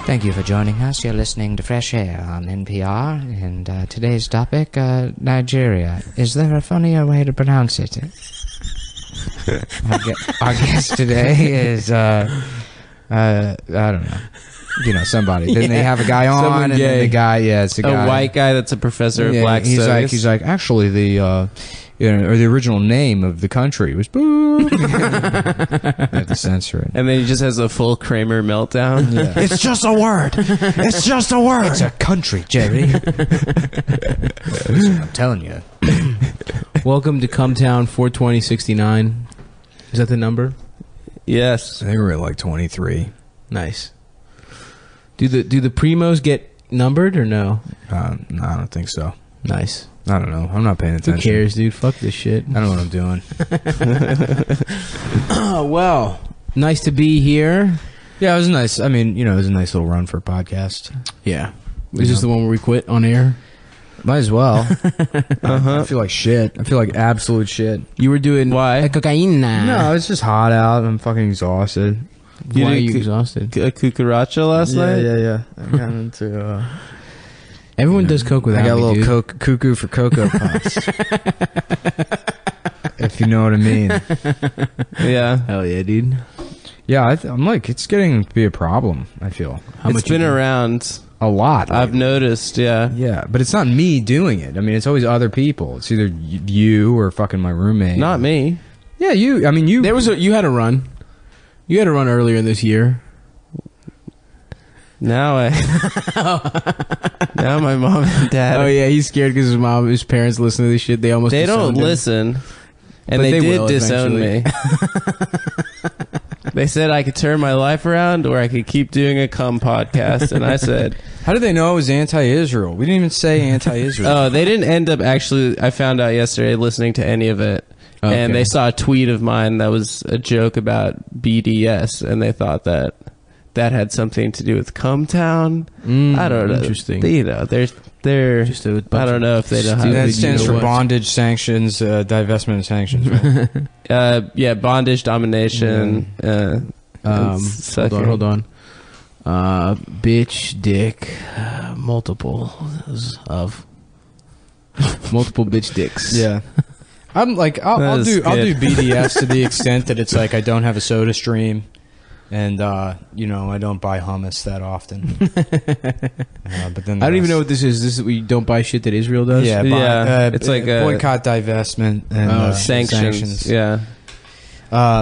Thank you for joining us. You're listening to Fresh Air on NPR, and today's topic, Nigeria. Is there a funnier way to pronounce it? Our guest today is, I don't know. You know, somebody. Didn't they have a guy on? And then the guy, it's a guy. A white guy that's a professor of black studies. He's like, actually, the original name of the country was boo. They have to censor it. And then he just has a full Kramer meltdown. Yeah. It's just a word. It's just a word. It's a country, Jerry. I'm telling you. Welcome to Cumtown 42069. Is that the number? Yes. I think we're at like 23. Nice. Do the primos get numbered or no? No, I don't think so. Nice. I don't know. I'm not paying attention. Who cares, dude? Fuck this shit. I don't know what I'm doing. Oh, well, nice to be here. Yeah, it was nice. I mean, it was a nice little run for a podcast. Yeah. Is this the one where we quit on air? Might as well. I feel like shit. I feel like absolute shit. You were doing Why? cocaine. No, it's just hot out. I'm fucking exhausted. Why are you exhausted? A cucaracha last night? Yeah. I got into... Everyone does coke without I got a me, little dude. cuckoo for Cocoa Puffs. If you know what I mean. Yeah. Hell yeah, dude. Yeah, I'm like, it's getting to be a problem, I feel. It's been around. A lot. I've noticed, yeah. Yeah, but it's not me doing it. I mean, it's always other people. It's either you or fucking my roommate. Not me. Yeah, you. I mean, you. You had a run. You had a run earlier this year. Now now my mom and dad. Oh yeah, he's scared because his parents listen to this shit. They They don't disowned him. listen, and But they they did will disown me. They said I could turn my life around, or I could keep doing a cum podcast, and I said, How did they know it was anti-Israel? We didn't even say anti-Israel. "Oh, they didn't end up actually." I found out yesterday listening to any of it, Okay. and they saw a tweet of mine that was a joke about BDS, and they thought that had something to do with Cumtown. I don't know. Interesting. They're Just a I don't know if they know how. That to stands you for know what? bondage, sanctions, divestment, and sanctions. Right? Yeah, bondage, domination. Hold on. Bitch, dick, multiple bitch dicks. Yeah. I'm like, I'll do BDS to the extent that it's like I don't have a soda stream. And, I don't buy hummus that often. But then I don't even know what this is. This is we don't buy shit that Israel does. Yeah, it's like a boycott, divestment, and sanctions. Yeah.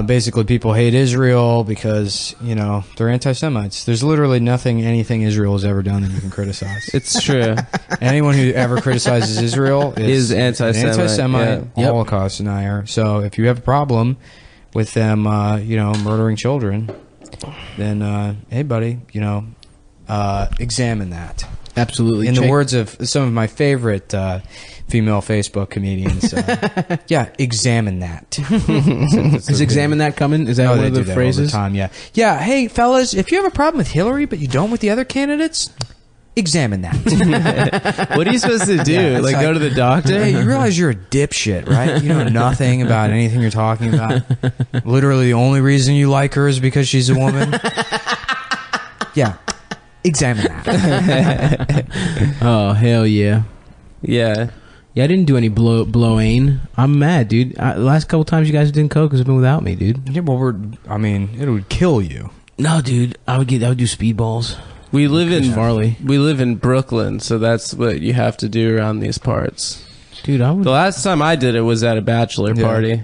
Basically, people hate Israel because they're anti-Semites. There's literally anything Israel has ever done that you can criticize. It's true. Anyone who ever criticizes Israel is anti-Semite. Anti-Semite, Yeah. Holocaust denier. So if you have a problem with them, murdering children, then hey, buddy, examine that. Absolutely. In the words of some of my favorite female Facebook comedians, examine that. Is examine that coming? Is that one they of the do that phrases? all the time, yeah. Hey, fellas, if you have a problem with Hillary but you don't with the other candidates, examine that. What are you supposed to do? Yeah, like go to the doctor? Hey, you realize you're a dipshit, right? You know nothing about anything you're talking about. Literally, the only reason you like her is because she's a woman. Yeah, examine that. Oh hell yeah. Yeah. Yeah, I didn't do any blowing. I'm mad, dude. The last couple times you guys did coke has been without me, dude. Yeah, well, it would kill you. No, dude. I would do speedballs. We live in Brooklyn, so that's what you have to do around these parts. Dude, I would. The last time I did it was at a bachelor party.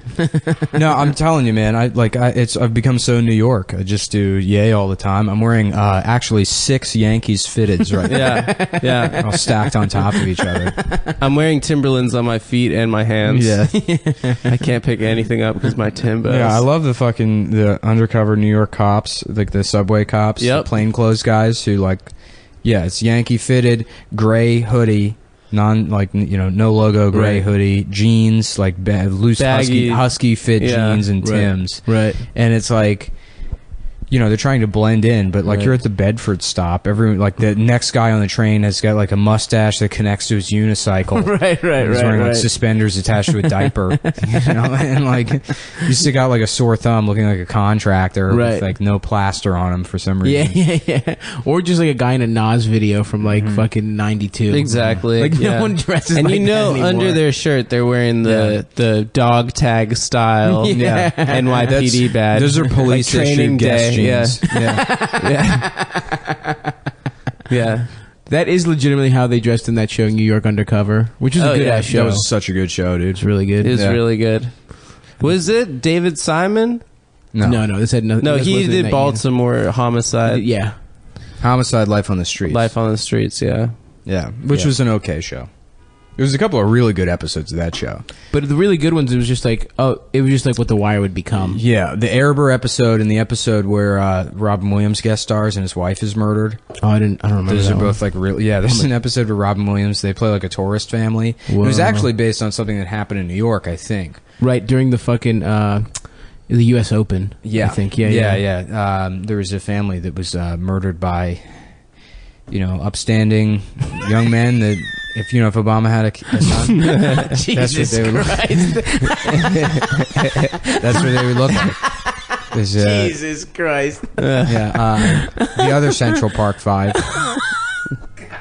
No, I'm telling you, man. I've become so New York. I just do yay all the time. I'm wearing actually 6 Yankees fitteds right now. Yeah. All stacked on top of each other. I'm wearing Timberlands on my feet and my hands. Yeah. I can't pick anything up because my Timbos. Yeah, I love the undercover New York cops, like the subway cops, Yep. the plainclothes guys who it's Yankee fitted, gray hoodie, no logo gray Right. hoodie, jeans, loose Baggy. husky fit jeans and Right. Timbs. Right. And it's like, they're trying to blend in, but like Right. you're at the Bedford stop. Everyone, like the next guy on the train has got like a mustache that connects to his unicycle. right, He's wearing like suspenders attached to a diaper, and like you still got like a sore thumb, looking like a contractor Right. with like no plaster on him for some reason. Yeah. Or just like a guy in a Nas video from like fucking 92. Exactly. Like yeah. no one dresses and like you know, that anymore. under their shirt, they're wearing the dog tag style Yeah. NYPD badge. Those are police like training issued guest day. jeans. Yeah. That is legitimately how they dressed in that show, New York Undercover, which is Oh, a good yeah. ass show. That was such a good show, dude. It's really good. It was Yeah. really good. Was it David Simon? no, this had nothing. No, this he wasn't in did that Baltimore Homicide. Yeah. Homicide: Life on the Streets. Life on the Streets, yeah. Yeah, which Yeah. was an okay show. There was a couple of really good episodes of that show. But the really good ones, it was just like what The Wire would become. Yeah, the Erebor episode and the episode where Robin Williams guest stars and his wife is murdered. Oh, I don't remember. Those that are one. both like really. Yeah, there's an episode where Robin Williams, they play like a tourist family. It was Whoa. actually based on something that happened in New York, I think. right during the fucking the U.S. Open. Yeah, I think. Yeah. There was a family that was murdered by, upstanding young men that. If Obama had a son, Jesus they would Christ. that's what they would look like. Is, Jesus Christ. yeah, the other Central Park Five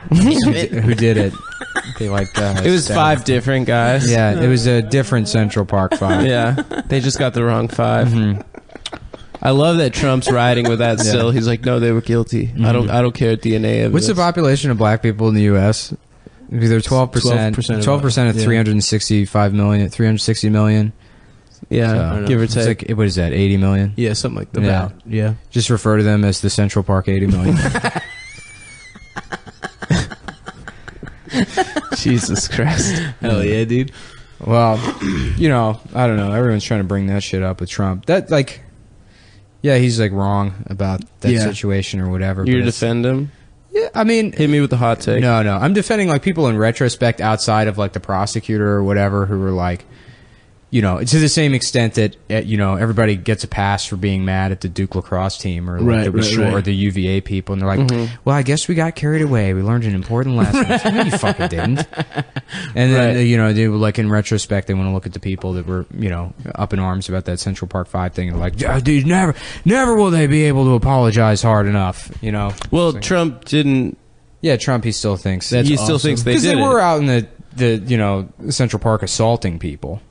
who did it. They like It was 5 different guys. Yeah, it was a different Central Park Five. Yeah. They just got the wrong 5. Mhm. I love that Trump's riding with that still. He's like, no, they were guilty. I don't care DNA of What's the population of black people in the U.S.? Either 12%, 12% of 365 million, 360 million. Yeah, So, give or it's take. like, what is that, 80 million? Yeah, something like that. Yeah. About. Yeah. Just refer to them as the Central Park 80 million. Jesus Christ. Hell yeah, dude. Well, I don't know. Everyone's trying to bring that shit up with Trump. That, like, yeah, he's, like, wrong about that Yeah. situation or whatever. You but it's- defend him? Yeah, I mean... Hit me with the hot take. No. I'm defending, like, people in retrospect outside of, like, the prosecutor or whatever who were, like, to the same extent that, everybody gets a pass for being mad at the Duke lacrosse team or, like, Right. or the UVA people. And they're like, well, I guess we got carried away. We learned an important lesson. It's like, no, you fucking didn't. And then, Right. they, like, in retrospect, they want to look at the people that were, up in arms about that Central Park 5 thing. And they're like, yeah, dude, never will they be able to apologize hard enough, Well, It's like- Trump didn't. Yeah, Trump, he still thinks. He still thinks they Because did they it. were out in the Central Park assaulting people.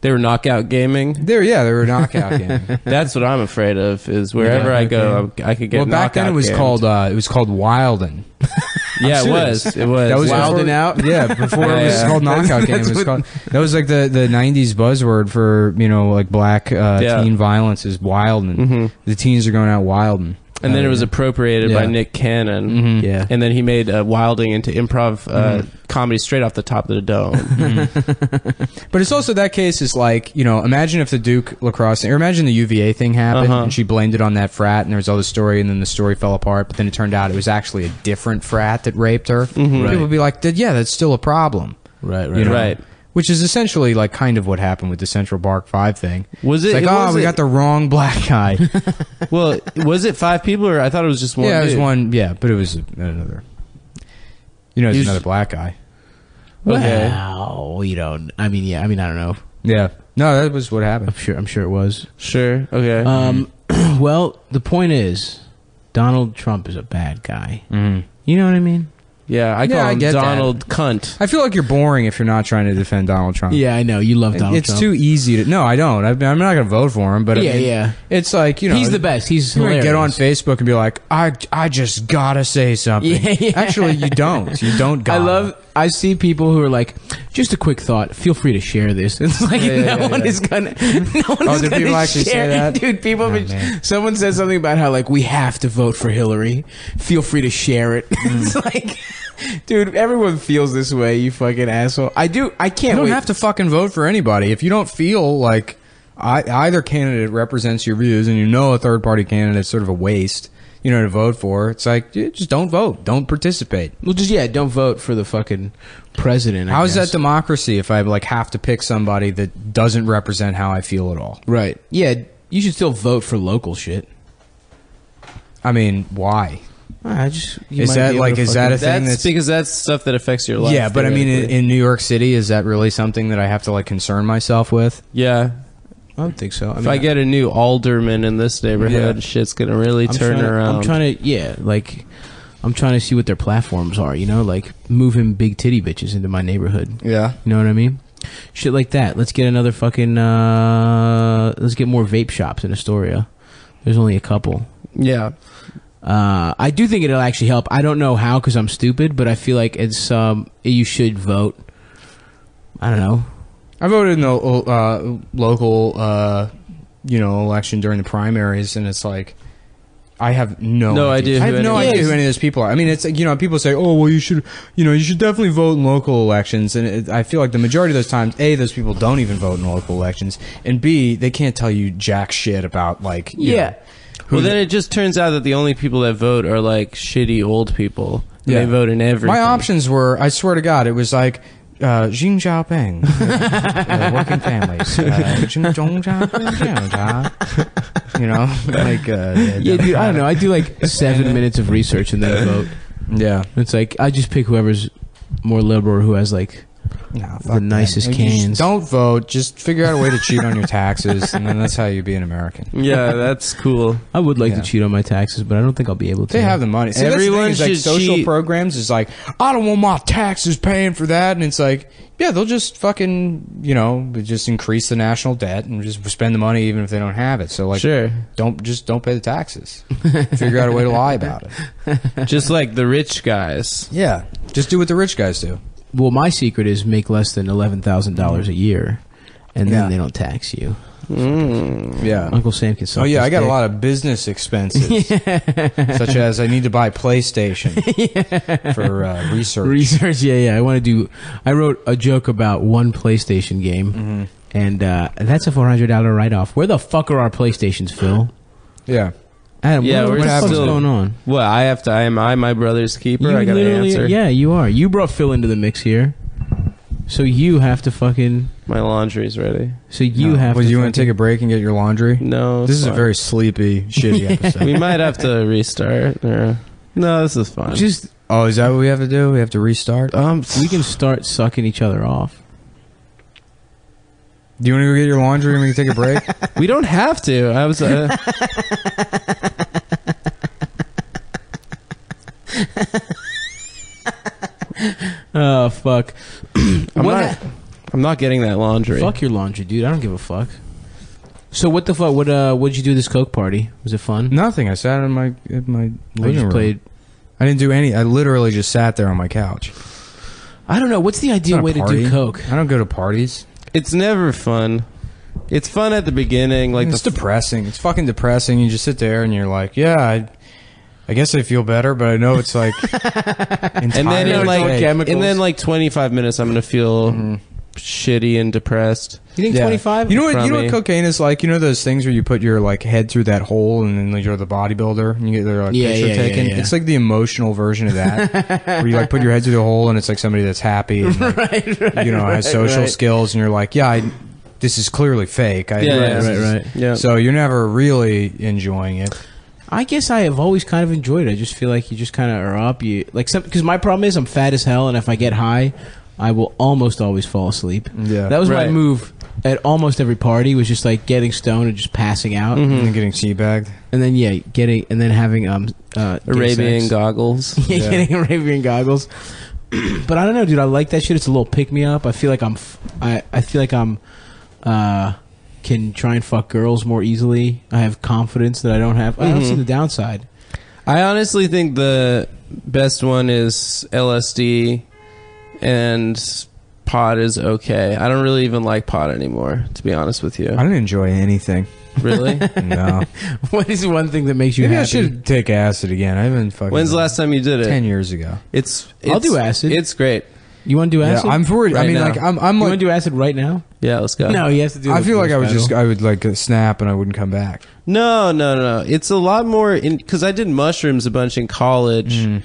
They were knockout gaming. They were knockout gaming. That's what I'm afraid of. Is wherever I go, I could get. Well, back then it was gamed. called Wilden. Yeah, it serious. was. It was. That was yeah. Wilding before- out? Yeah, before it was Yeah. called knockout game. That's It was what- called, that was like the 90s buzzword for like black teen violence is Wilden. Mhm. The teens are going out Wilden. And then it was appropriated by Yeah. Nick Cannon. Mhm. Yeah. And then he made Wilding into improv comedy straight off the top of the dome. But it's also that case is like, imagine if the Duke lacrosse or imagine the UVA thing happened and she blamed it on that frat and there was all this story and then the story fell apart, but then it turned out it was actually a different frat that raped her. Mhm. People would be like, yeah, that's still a problem. Right. You know? Right. Which is essentially like kind of what happened with the Central Park 5 thing. Was it? It's like, we got the wrong black guy. Well, was it 5 people or I thought it was just one? Yeah, it was dude. one. Yeah, but it was another. It was He was- another black guy. Okay. Wow. You don't. I mean, I don't know. Yeah. No, that was what happened. I'm sure it was. Sure. Okay. Well, the point is, Donald Trump is a bad guy. Mm. You know what I mean? yeah, I yeah, call I him get that. Donald Cunt. I feel like you're boring if you're not trying to defend Donald Trump. Yeah, I know. You love Donald it's Trump. too easy to. No, I don't. I'm not going to vote for him. But I mean, yeah. it's like He's the best. He's You're gonna hilarious. get on Facebook and be like, I just gotta say something. Yeah. Actually, you don't. You don't. Gotta. I see people who are like, just a quick thought. Feel free to share this. It's like Yeah, no one is gonna. No one is do gonna people actually say share. that? Dude, people. Oh, have been, man. someone said something about how like we have to vote for Hillary. Feel free to share it. It's like, dude, everyone feels this way. You fucking asshole. I do. I can't. You don't wait. have to fucking vote for anybody if you don't feel like either candidate represents your views, and a third party candidate's sort of a waste. To vote for. It's like, just don't vote. Don't participate. Well, just don't vote for the fucking president. I How is guess. that democracy if I like have to pick somebody that doesn't represent how I feel at all? Right. Yeah, you should still vote for local shit. I mean, why? I just Is that like is that a thing That's because that's stuff that affects your life. yeah? But I mean, theoretically. in New York City, is that really something that I have to like concern myself with? yeah. I don't think so. If I get a new alderman in this neighborhood, Yeah. shit's gonna really turn around. I'm trying to see what their platforms are. You know, like moving big titty bitches into my neighborhood. Yeah. You know what I mean? Shit like that. Let's get another fucking. Let's get more vape shops in Astoria. There's only a couple. Yeah. I do think it'll actually help. I don't know how because I'm stupid, but I feel like it's you should vote. I don't know. I voted in the local, election during the primaries, and it's like I have no idea I who have no any- idea Yeah, who any of those people are. I mean, it's like, people say, "Oh, well, you should definitely vote in local elections," and I feel like the majority of those times, A, those people don't even vote in local elections, and B, they can't tell you jack shit about like you know, who Well, then it just turns out that the only people that vote are like shitty old people. And Yeah. They vote in everything. My options were, I swear to God, it was like Xing Xiaoping, working families, like Yeah, dude. I don't know. I do like 7 minutes of research and then I vote. Yeah. It's like I just pick whoever's more liberal, who has like No, the nicest You just cans. don't vote. Just figure out a way to cheat on your taxes, and then that's how you be an American. Yeah, that's cool. I would like Yeah. to cheat on my taxes, but I don't think I'll be able to. They have the money. See, Everyone that's the thing, is, like, should social cheat. programs is like, I don't want my taxes paying for that, and it's like, yeah, they'll just fucking, just increase the national debt and just spend the money even if they don't have it. So like, Sure. don't pay the taxes. Figure out a way to lie about it. Just like the rich guys. Yeah, just do what the rich guys do. Well, my secret is make less than $11,000 a year, and then Yeah. they don't tax you. Yeah. Uncle Sam can suck Oh yeah, his I got a dick. lot of business expenses, such as I need to buy PlayStation for research. Research, yeah. I wrote a joke about one PlayStation game, and that's a $400 write-off. Where the fuck are our PlayStations, Phil? Yeah, Adam, Yeah, what we're the fuck's still- going on? Well, am I my brother's keeper? I gotta answer. Yeah, you are. You brought Phil into the mix here, so you have to fucking. My laundry's ready. So you have. Well, to you want to take a break and get your laundry? No. This it's is a fine. very sleepy, shitty episode. We might have to restart. No, this is fine. Just Oh, is that what we have to do? We have to restart? we can start sucking each other off. Do you want to go get your laundry and we can take a break? we don't have to. I was. Oh fuck! I'm not getting that laundry. Fuck your laundry, dude. I don't give a fuck. So what the fuck? What'd you do this Coke party? Was it fun? Nothing. I sat in my I living just room. played. I didn't do any. I literally just sat there on my couch. I don't know. What's the It's ideal not a way to party. do Coke? I don't go to parties. It's never fun. It's fun at the beginning, like It's depressing. It's fucking depressing. You just sit there and you're like, yeah, I guess I feel better, but I know it's like and then in like chemicals. and then like 25 minutes, I'm gonna feel shitty and depressed. You think Yeah. 25? You know what? You know Crummy. what cococaine is like. You know those things where you put your like head through that hole, and then like, you're the bodybuilder, and you get their like Yeah, picture yeah, taken. yeah. It's like the emotional version of that, where you like put your head through the hole, and it's like somebody that's happy, and, like, has social skills, and you're like, yeah, this is clearly fake. right. Yeah. So you're never really enjoying it. I guess I have always kind of enjoyed it. I just feel like you just kind of are up. You like because my problem is I'm fat as hell, and if I get high, I will almost always fall asleep. Yeah. That was my Right. move at almost every party. Was just like getting stoned and just passing out, And then getting teabagged. and then and then having gay Arabian sex. goggles. Yeah, Yeah. getting Arabian goggles. But I don't know, dude. I like that shit. It's a little pick me up. I feel like I feel like I'm can try and fuck girls more easily. I have confidence that I don't have. I don't see the downside. I honestly think the best one is LSD, and pot is okay. I don't really even like pot anymore, to be honest with you. I don't enjoy anything. Really? No. What is one thing that makes you Maybe I happy? should take acid again. I haven't fucking. When's the last time you did it? 10 years ago. I'll do acid. It's great. You want to do acid? Yeah, I'm for it. I Right mean, now. like, I'm you want like, to do acid right now? Yeah, let's go. No, he has to do. I feel like pedal. I would like snap and I wouldn't come back. No. It's a lot more because I did mushrooms a bunch in college, and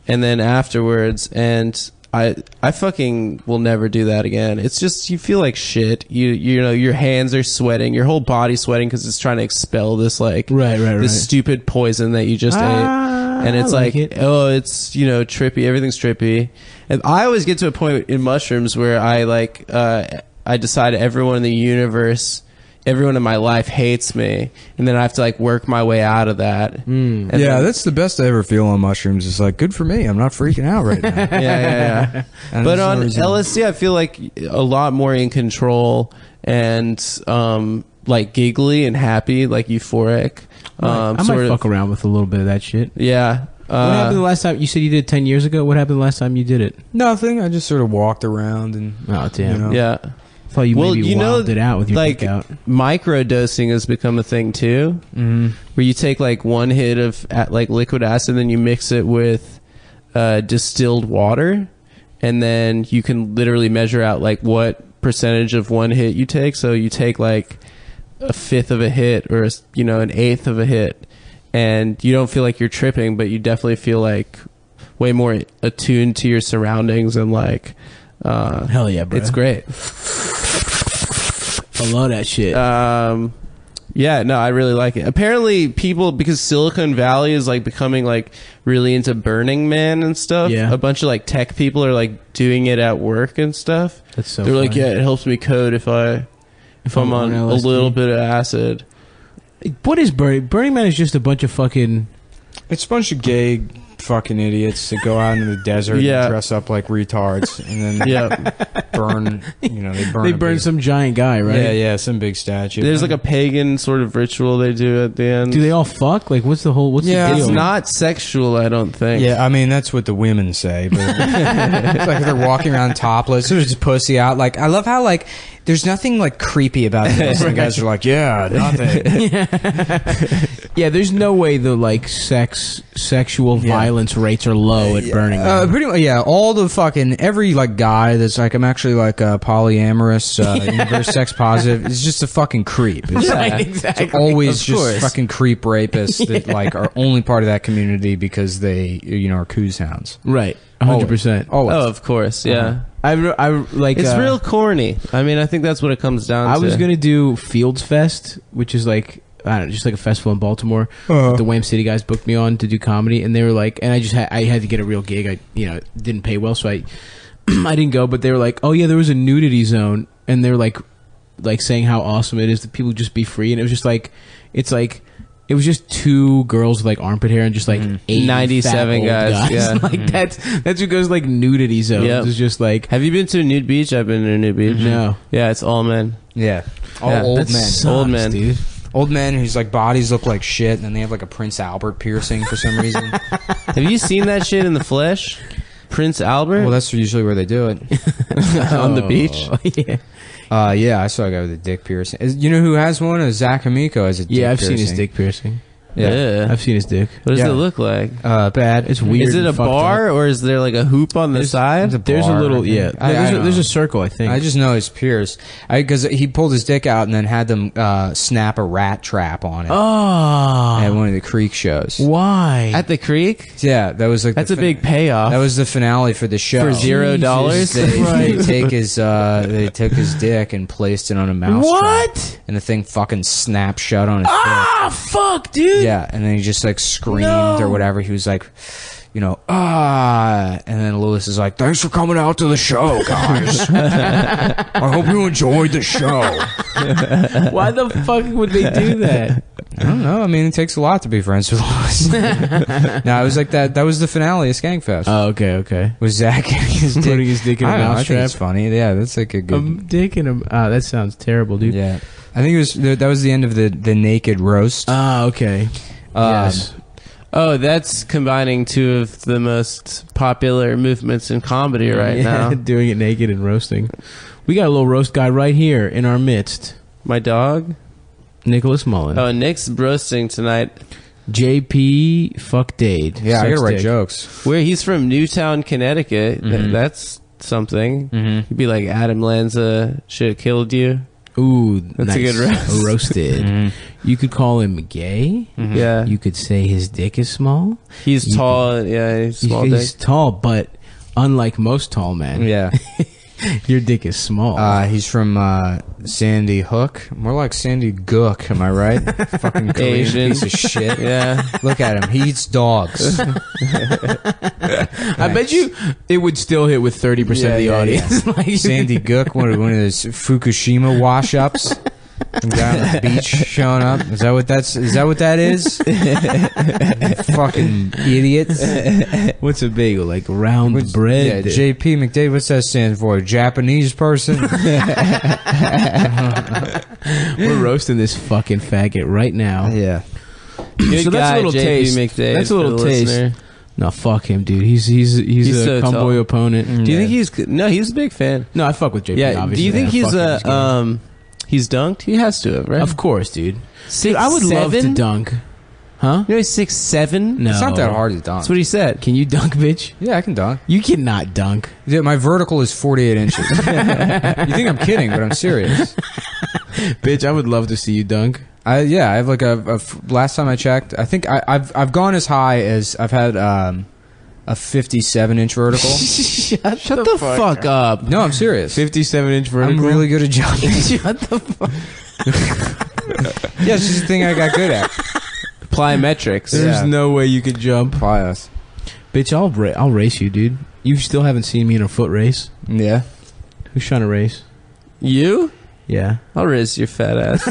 then afterwards, and I fucking will never do that again. It's just, you feel like shit. You know, your hands are sweating, your whole body's sweating because it's trying to expel this like this stupid poison that you just ate. And it's I like like it. oh, it's, you know, trippy. Everything's trippy. And I always get to a point in mushrooms where I like I decide everyone in the universe, everyone in my life hates me, and then I have to like work my way out of that. And Yeah, then- that's the best I ever feel on mushrooms. It's like, good for me. I'm not freaking out right now. yeah. And But there's no on reason- LSD, I feel like a lot more in control and like giggly and happy, like euphoric. I might fuck around with a little bit of that shit. Yeah. What happened the last time? You said you did it 10 years ago. What happened the last time you did it? Nothing. I just sort of walked around and Oh, damn. You know. Yeah. I thought you Well, maybe you know, wilded it out with your like workout. micro dosing has become a thing too, where you take like one hit of like liquid acid, then you mix it with distilled water, and then you can literally measure out like what percentage of one hit you take. So you take like a fifth of a hit, or you know, an eighth of a hit, and you don't feel like you're tripping, but you definitely feel like way more attuned to your surroundings, and like Hell yeah, bro. it's great. I love that shit. Yeah, no, I really like it. Apparently people, because Silicon Valley is like becoming like really into Burning Man and stuff. Yeah. A bunch of like tech people are like doing it at work and stuff. That's so They're like, funny. yeah, it helps me code if I'm on a LSD. little bit of acid. What is Burning? Burning Man is just a bunch of fucking... it's a bunch of gay fucking idiots that go out into the desert Yeah. and dress up like retards and then Yeah. burn. You know, they burn. They a burn big- some giant guy, right? Yeah, yeah, some big statue. There's like a pagan sort of ritual they do at the end. Do they all fuck? Like, what's the Yeah, the deal? It's not sexual, I don't think. Yeah, I mean that's what the women say, but it's like they're walking around topless. There's just pussy out. Like I love how like there's nothing like creepy about this. And the guys are like, yeah, nothing. Yeah, there's no way the like sexual violence rates are low at Burning Man. Pretty much, yeah. All the fucking every like guy that's like I'm actually like a polyamorous, universe sex positive is just a fucking creep. It's, Right, exactly. it's always Of just course. fucking creep rapists that like are only part of that community because they are coos hounds. Right, 100%. Always. Oh, of course, yeah. I like. It's real corny. I mean, I think that's what it comes down to. I was gonna do Fields Fest, which is like I don't know, just like a festival in Baltimore. The Wham City guys booked me on to do comedy, and they were like, and I had to get a real gig. I didn't pay well, so I I didn't go. But they were like, oh yeah, there was a nudity zone, and they're like saying how awesome it is that people just be free, and it was just like it was just two girls with like armpit hair and just like 97 guys, yeah. Like that's what goes like nudity zones. Yep. It's just like Have you been to a nude beach? I've been to a nude beach. no. Yeah, it's all men. Yeah. All Yeah, old That men. sucks, Old men. dude. Old men whose like bodies look like shit, and then they have like a Prince Albert piercing for some reason. Have you seen that shit in the flesh? Prince Albert Well, that's usually where they do it. on the beach. Yeah. Yeah, I saw a guy with a dick piercing. You know who has one? Zach Amico has a dick Yeah, I've piercing. seen his dick piercing. Yeah. I've seen his dick. What does Yeah. it look like? Bad. It's weird. Is it and a fucked bar up. or is there like a hoop on the side? There's a bar, little, I think. yeah. I There's, don't there's know. a circle, I think. I just know it's pierced. Because he pulled his dick out and then had them snap a rat trap on it Oh, at one of the Creek shows. why? At the creek? Yeah, that was like That's the a big payoff. That was the finale for the show. For $0? They take his they took his dick and placed it on a mouse trap, What? and the thing fucking snapped shut on his Ah, fuck, dude. Yeah, and then he just like screamed or whatever. He was like, and then Lewis is like, thanks for coming out to the show, guys. I hope you enjoyed the show. Why the fuck would they do that? I don't know. I mean, it takes a lot to be friends with Lewis. No, it was like that. That was the finale of Skankfest. Oh, okay. Was Zach getting his dick? Putting his dick in a I don't know, I think mousetrap. it's funny. Yeah, that's like a good. Dick in a. That sounds terrible, dude. Yeah, I think it was that was the end of the naked roast. Ah, okay. Yes. Oh, that's combining two of the most popular movements in comedy right now. Doing it naked and roasting. We got a little roast guy right here in our midst. My dog? Nicholas Mullen. Oh, Nick's roasting tonight. JP fuck Dade. Yeah, I Sex gotta write dick. jokes. Where he's from Newtown, Connecticut. That's something. He'd be like, Adam Lanza should have killed you. Ooh, That's nice. a good roast. Roasted. You could call him gay. Yeah. You could say his dick is small. He's tall. Yeah, he's small He's dick. tall, but unlike most tall men, Yeah. your dick is small. He's from Sandy Hook. More like Sandy Gook, am I right? Fucking Korean Asian. piece of shit. Yeah. Look at him. He eats dogs. I bet you it would still hit with 30% of the audience. Like, Sandy Gook, one of those Fukushima wash-ups. Some guy on the beach showing up. Is that what that is? Fucking idiots. what's a bagel? Like round bread? Yeah, JP McDade. What's that stand for? Japanese person? We're roasting this fucking faggot right now. Yeah. Good So that's guy, a little JP taste. McDade, That's a for little the taste. listener. No, fuck him, dude. He's a so cowboy tall. opponent. Do you think he's... No, he's a big fan. No, I fuck with JP. Yeah. obviously. Do you think I he's fuck with his game. he's dunked? He has to have, right? Of course, dude. Dude, I would love to 6'7"? dunk. Huh? You know he's 6'7"? No. It's not that hard to dunk. That's what he said. Can you dunk, bitch? Yeah, I can dunk. You cannot dunk. Yeah, my vertical is 48 inches. You think I'm kidding, but I'm serious. Bitch, I would love to see you dunk. I have like last time I checked, I think I've gone as high as I've had a 57-inch vertical. Shut the fuck up. No, I'm serious. 57-inch vertical. I'm really good at jumping. Shut the fuck. Yeah, it's just a thing I got good at. Plyometrics. There's Yeah. no way you could jump. Apply us. Bitch, I'll race you, dude. You still haven't seen me in a foot race. Yeah. Who's trying to race? You? Yeah. I'll raise your fat ass.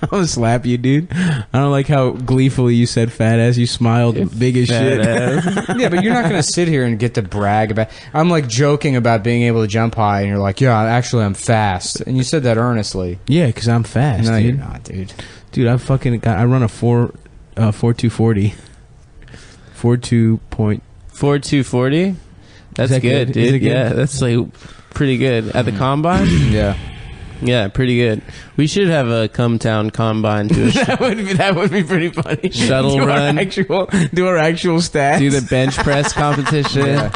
I'm gonna slap you, dude. I don't like how gleefully you said fat ass. You smiled big as Fat shit. ass. Yeah, but you're not going to sit here and get to brag about... I'm like joking about being able to jump high, and you're like, yeah, actually I'm fast. And you said that earnestly. Yeah, because I'm fast, No, dude. you're not, dude. Dude, I run a 4240. 42 point. 4.240? That's that good, good? dude. Is it good? Yeah, that's like pretty good. At the combine? Yeah. Yeah, pretty good. We should have a Cumtown combine do a that would be pretty funny. Shuttle do run. Do our actual stats. do the bench press competition. Yeah.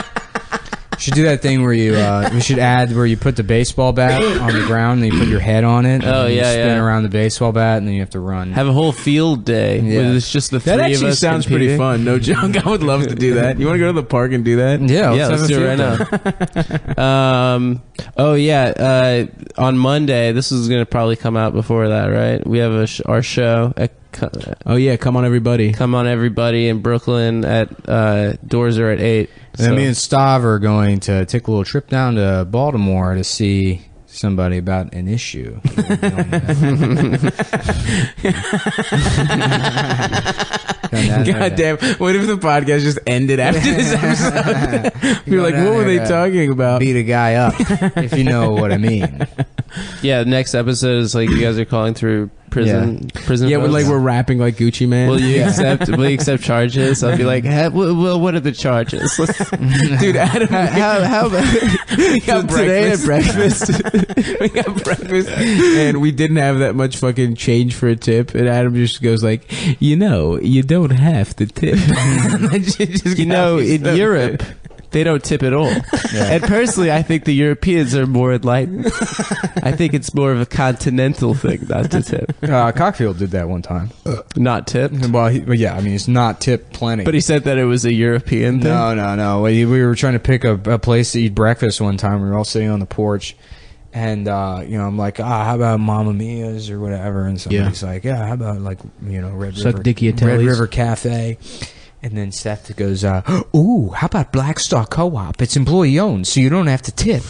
Should do that thing where you we should add where you put the baseball bat on the ground and you put your head on it. Oh, and you yeah, spin yeah. around the baseball bat and then you have to run. Have a whole field day. Yeah. Where it's just the three That of actually us sounds pretty competing. fun. No joke. I would love to do that. You want to go to the park and do that? Yeah, Yeah, let's have a do it field right day. now. Oh yeah. On Monday, this is gonna probably come out before that, right? We have our show at Oh yeah, come on everybody. Come On Everybody in Brooklyn at doors are at 8. And then me and Stav are going to take a little trip down to Baltimore to see somebody about an issue. God damn. What if the podcast just ended after this episode? You're like, what were they talking about? Beat a guy up, if you know what I mean. Yeah, the next episode is like you guys are calling through prison. Yeah, votes. we're rapping like Gucci Man. Will you accept? Will you accept charges? I'll be like, well, what are the charges? Dude, Adam, how we got today at breakfast? we got breakfast, and we didn't have that much fucking change for a tip. And Adam just goes like, you don't have to tip. You know, in Europe, they don't tip at all. Yeah. And personally, I think the Europeans are more enlightened. I think it's more of a continental thing not to tip. Cockfield did that one time. Not tip. Well, but yeah, I mean, it's not tip plenty. But he said that it was a European thing. No. We were trying to pick a place to eat breakfast one time. We were all sitting on the porch. And, I'm like, how about Mamma Mia's or whatever? And somebody's like, yeah, how about, like, Red Suck River, Dickie Red Ateli's. River Cafe? And then Seth goes, ooh, how about Black Star Co-op? It's employee-owned, so you don't have to tip.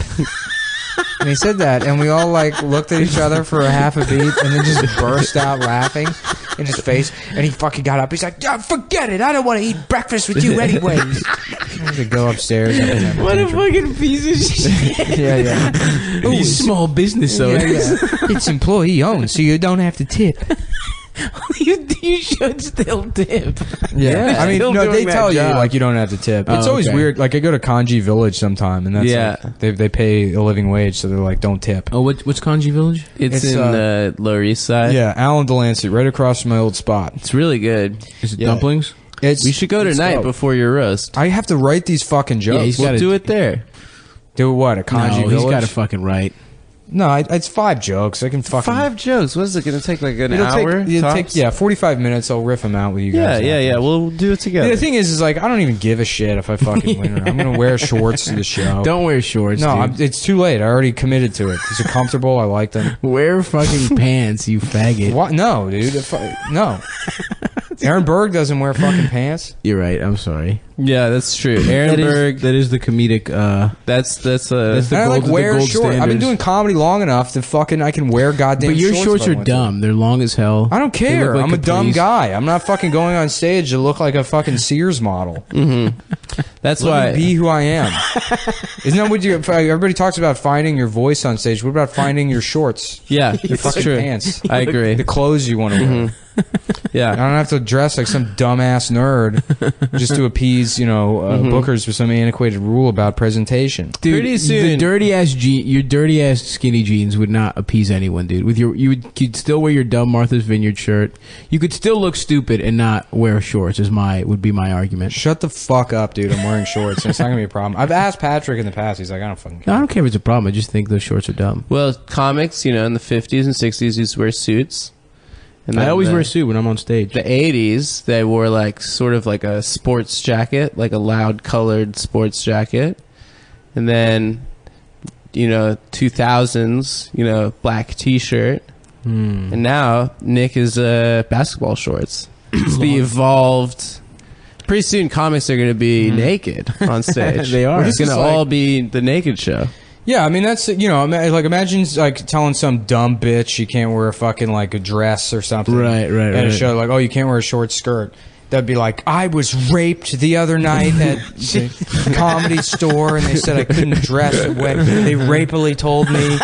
And he said that, and we all, like, looked at each other for a half a beat and then just burst out laughing in his face. And he fucking got up. He's like, forget it. I don't want to eat breakfast with you anyways. I had to go upstairs. And What a fucking piece of shit. Yeah. These small business Yeah, owners. It's employee-owned, so you don't have to tip. You should still tip. Yeah, I mean, Still no, doing they that tell you job. like you don't have to tip. Oh, It's always okay. weird. Like I go to Kanji Village sometime, and that's Yeah. like, they pay a living wage, so they're like, don't tip. Oh, what's Kanji Village? It's It's, in Lower East Side. Yeah, Alan Delancey, right across from my old spot. It's really good. Is it Yeah. dumplings? It's We should go let's tonight go. before your roast. I have to write these fucking jokes. he's We'll gotta- do it there. Do what? A Kanji No, Village? he's got to fucking right. No, it's 5 jokes. I can fucking 5 jokes. What is it going to take? Like an It'll hour? it'll take tops? 45 minutes. I'll riff them out with you Yeah, guys. yeah, yeah. We'll do it together. The thing is like I don't even give a shit if I fucking win. I'm gonna wear shorts to the show. Don't wear shorts. No, dude. it's too late. I already committed to it. Is it comfortable? I like them. Wear fucking pants, you faggot. What? No, dude. No. Aaron Berg doesn't wear fucking pants. You're right. I'm sorry. Yeah, that's true. Aaron Berg. That is the comedic. That's the And I like gold- wear the gold shorts. I've been standards. doing comedy long enough that fucking I can wear goddamn. But your shorts if I are want to. dumb. They're long as hell. I don't They care. look like I'm a dumb capris. guy. I'm not fucking going on stage to look like a fucking Sears model. That's Let why. me be who I am. Isn't that what you? Everybody talks about finding your voice on stage. What about finding your shorts? Yeah, Your it's fucking true. pants. I agree. The clothes you want to wear. I Yeah. don't have to dress like some dumbass nerd just to appease, bookers with some antiquated rule about presentation. Dude, Pretty soon- the dirty ass your dirty ass skinny jeans would not appease anyone, dude. With you'd still wear your dumb Martha's Vineyard shirt. You could still look stupid and not wear shorts. Would be my argument. Shut the fuck up, dude. I'm wearing shorts. And it's not gonna be a problem. I've asked Patrick in the past. He's like, I don't fucking No, care. I don't care if it's a problem. I just think those shorts are dumb. Well, comics, in the 50s and 60s used to wear suits. And I then always the- wear a suit when I'm on stage. The 80s, they wore sort of like a sports jacket, like a loud colored sports jacket. And then, 2000s, black t-shirt. And now Nick is basketball shorts. It's the evolved. Pretty soon, comics are going to be naked on stage. They are. It's going to all be the naked show. Yeah, I mean that's imagine like telling some dumb bitch she can't wear a fucking like a dress or something. Right, At a right. show like, oh, you can't wear a short skirt. That'd be like, I was raped the other night at the comedy store, and they said I couldn't dress the way. They rapily told me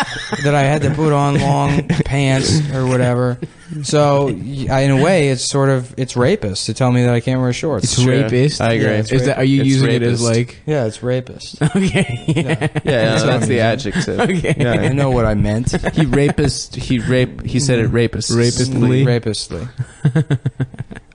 that I had to put on long pants or whatever. So, in a way, it's rapist to tell me that I can't wear shorts. It's rapist. I agree. Yeah, it's Is that? Are you It's using it as rapist. like? Yeah, it's rapist. Okay. Yeah, what that's I'm the using. adjective. Okay. Yeah. I know what I meant. He said it rapist. Rapistly. Rapistly.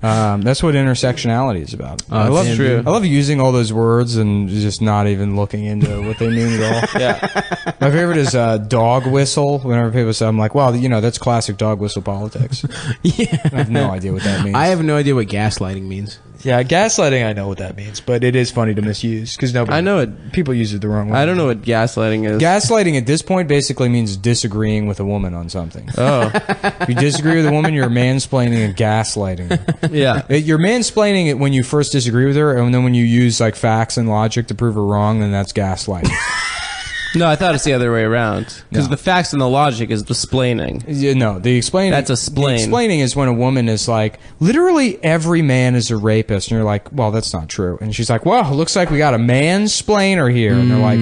That's what intersectionality is about. Oh, I love damn, true. dude. I love using all those words and just not even looking into what they mean at all. Yeah. My favorite is dog whistle. Whenever people say, I'm like, wow, that's classic dog whistle politics. Yeah. I have no idea what that means. I have no idea what gaslighting means. Yeah, gaslighting, I know what that means, but it is funny to misuse because I know it. people use it the wrong way. I don't know what gaslighting is. Gaslighting at this point basically means disagreeing with a woman on something. Oh, If you disagree with a woman, you're mansplaining and gaslighting her. yeah. You're mansplaining it when you first disagree with her, and then when you use like facts and logic to prove her wrong, then that's gaslighting. No, I thought it's the other way around. Because No. the facts and the logic is the splaining. No, the explaining. That's a splain. The explaining is when a woman is like, literally every man is a rapist, and you're like, well, that's not true. And she's like, well, it looks like we got a mansplainer here, and they're like,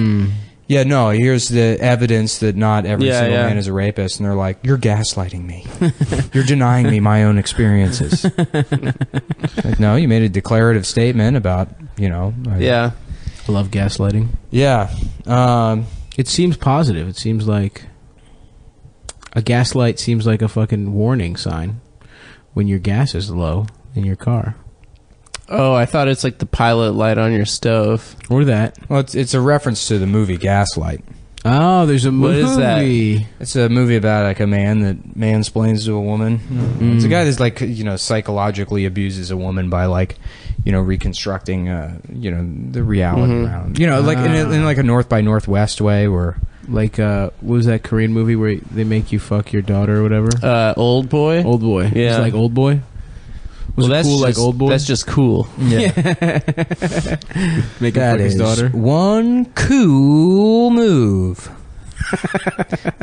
yeah, no, here's the evidence that not every Yeah, single yeah. man is a rapist, and they're like, you're gaslighting me. You're denying me my own experiences. Like, no, you made a declarative statement about, Yeah. I love gaslighting. yeah. It seems positive. It seems like a gaslight seems like a fucking warning sign when your gas is low in your car. Oh, I thought it's like the pilot light on your stove. Or that. Well, it's a reference to the movie Gaslight. Oh, there's a movie. What is that? It's a movie about like a man that mansplains to a woman. It's a guy that's like psychologically abuses a woman by like reconstructing the reality around like in like a North by Northwest way where Like, what was that Korean movie where they make you fuck your daughter or whatever? Old Boy? Old Boy. Yeah. It's like Old Boy? Was it cool like Old Boy? That's just cool. Make him that fuck his is daughter? one cool move.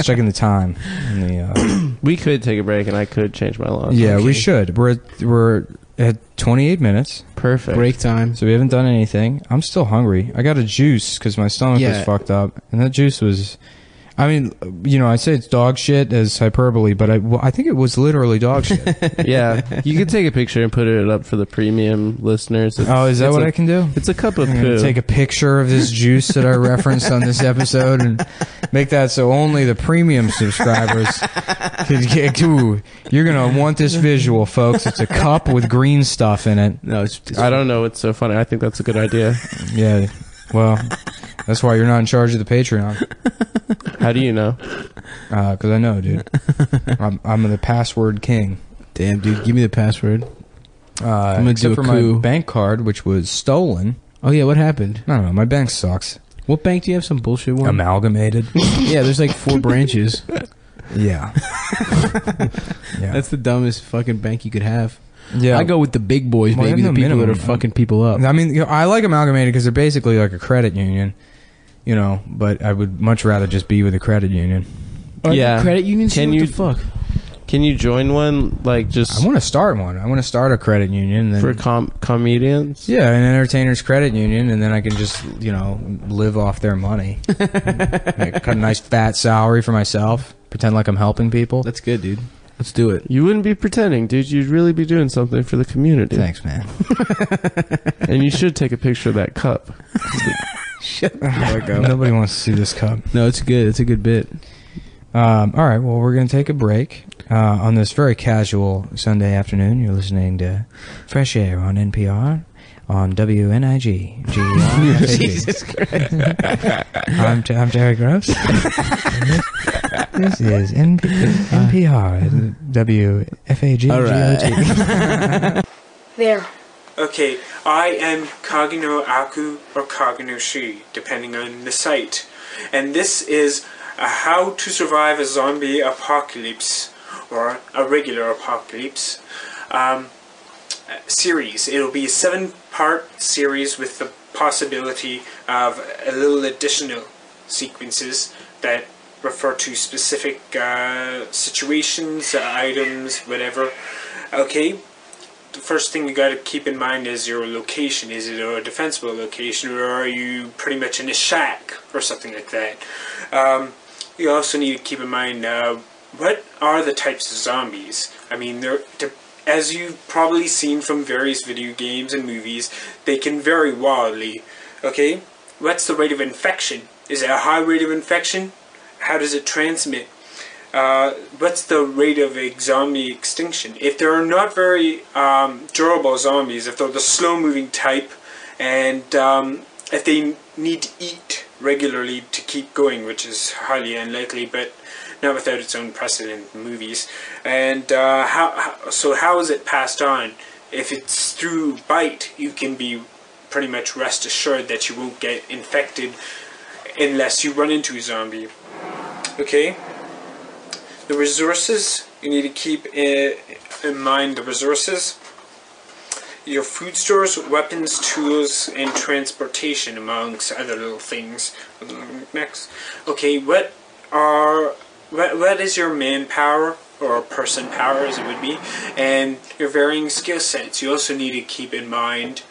Checking the time. In the, We could take a break and I could change my laws. yeah, we Okay. should. We're at 28 minutes. Perfect. Break time. So we haven't done anything. I'm still hungry. I got a juice because my stomach Yeah. was fucked up, and that juice was. I mean, I say it's dog shit as hyperbole, but I think it was literally dog shit. Yeah. You could take a picture and put it up for the premium listeners. Oh, is that It's what a- I can do? It's a cup of I'm gonna poo. take a picture of this juice that I referenced on this episode and make that so only the premium subscribers can get. Ooh, you're gonna want this visual, folks. It's a cup with green stuff in it. No, it's I don't know what's so funny. I think that's a good idea. Yeah, well, that's why you're not in charge of the Patreon. How do you know? Because I know, dude. I'm the password king. Damn, dude, give me the password. I'm gonna do Except a for coup. my bank card, which was stolen. Oh yeah, what happened? I don't know. My bank sucks. What bank do you have? Some bullshit one? Amalgamated. Yeah, there's like 4 branches. Yeah. Yeah. That's the dumbest fucking bank you could have. Yeah. I go with the big boys, Well, baby. they have The no people that are minimum. fucking people up. I mean, I like Amalgamated because they're basically like a credit union, but I would much rather just be with a credit union. Are Yeah. there credit unions? Can What you- the fuck? Can you join one? Like just I want to start one. I want to start a credit union. And for comedians? yeah, an entertainers credit union, and then I can just, live off their money. Cut a nice fat salary for myself. Pretend like I'm helping people. That's good, dude. Let's do it. You wouldn't be pretending, dude. You'd really be doing something for the community. Thanks, man. And you should take a picture of that cup. Nobody wants to see this cup. No, it's good. It's a good bit. All right, well, we're going to take a break. On this very casual Sunday afternoon, you're listening to Fresh Air on NPR on WNIG. Jesus Christ. I'm Terry Gross. This is NPR, WFAG. There. Okay, I am Kagino Aku or Kagino Shi, depending on the site. And this is a How to Survive a Zombie Apocalypse, or a regular apocalypse, series. It'll be a 7-part series with the possibility of a little additional sequences that refer to specific situations, items, whatever. Okay, the first thing you got to keep in mind is your location. Is it a defensible location, or are you pretty much in a shack or something like that? You also need to keep in mind what are the types of zombies. I mean, as you've probably seen from various video games and movies, they can vary wildly. Okay, what's the rate of infection? Is it a high rate of infection? How does it transmit? What's the rate of a zombie extinction? If there are not very durable zombies, if they're the slow-moving type, and if they need to eat regularly to keep going, which is highly unlikely, but not without its own precedent in movies. And how is it passed on? If it's through bite, you can be pretty much rest assured that you won't get infected unless you run into a zombie. Okay? The resources, you need to keep in mind the resources. Your food stores, weapons, tools, and transportation, amongst other little things. Next. Okay, what is your manpower, or person power as it would be, and your varying skill sets. You also need to keep in mind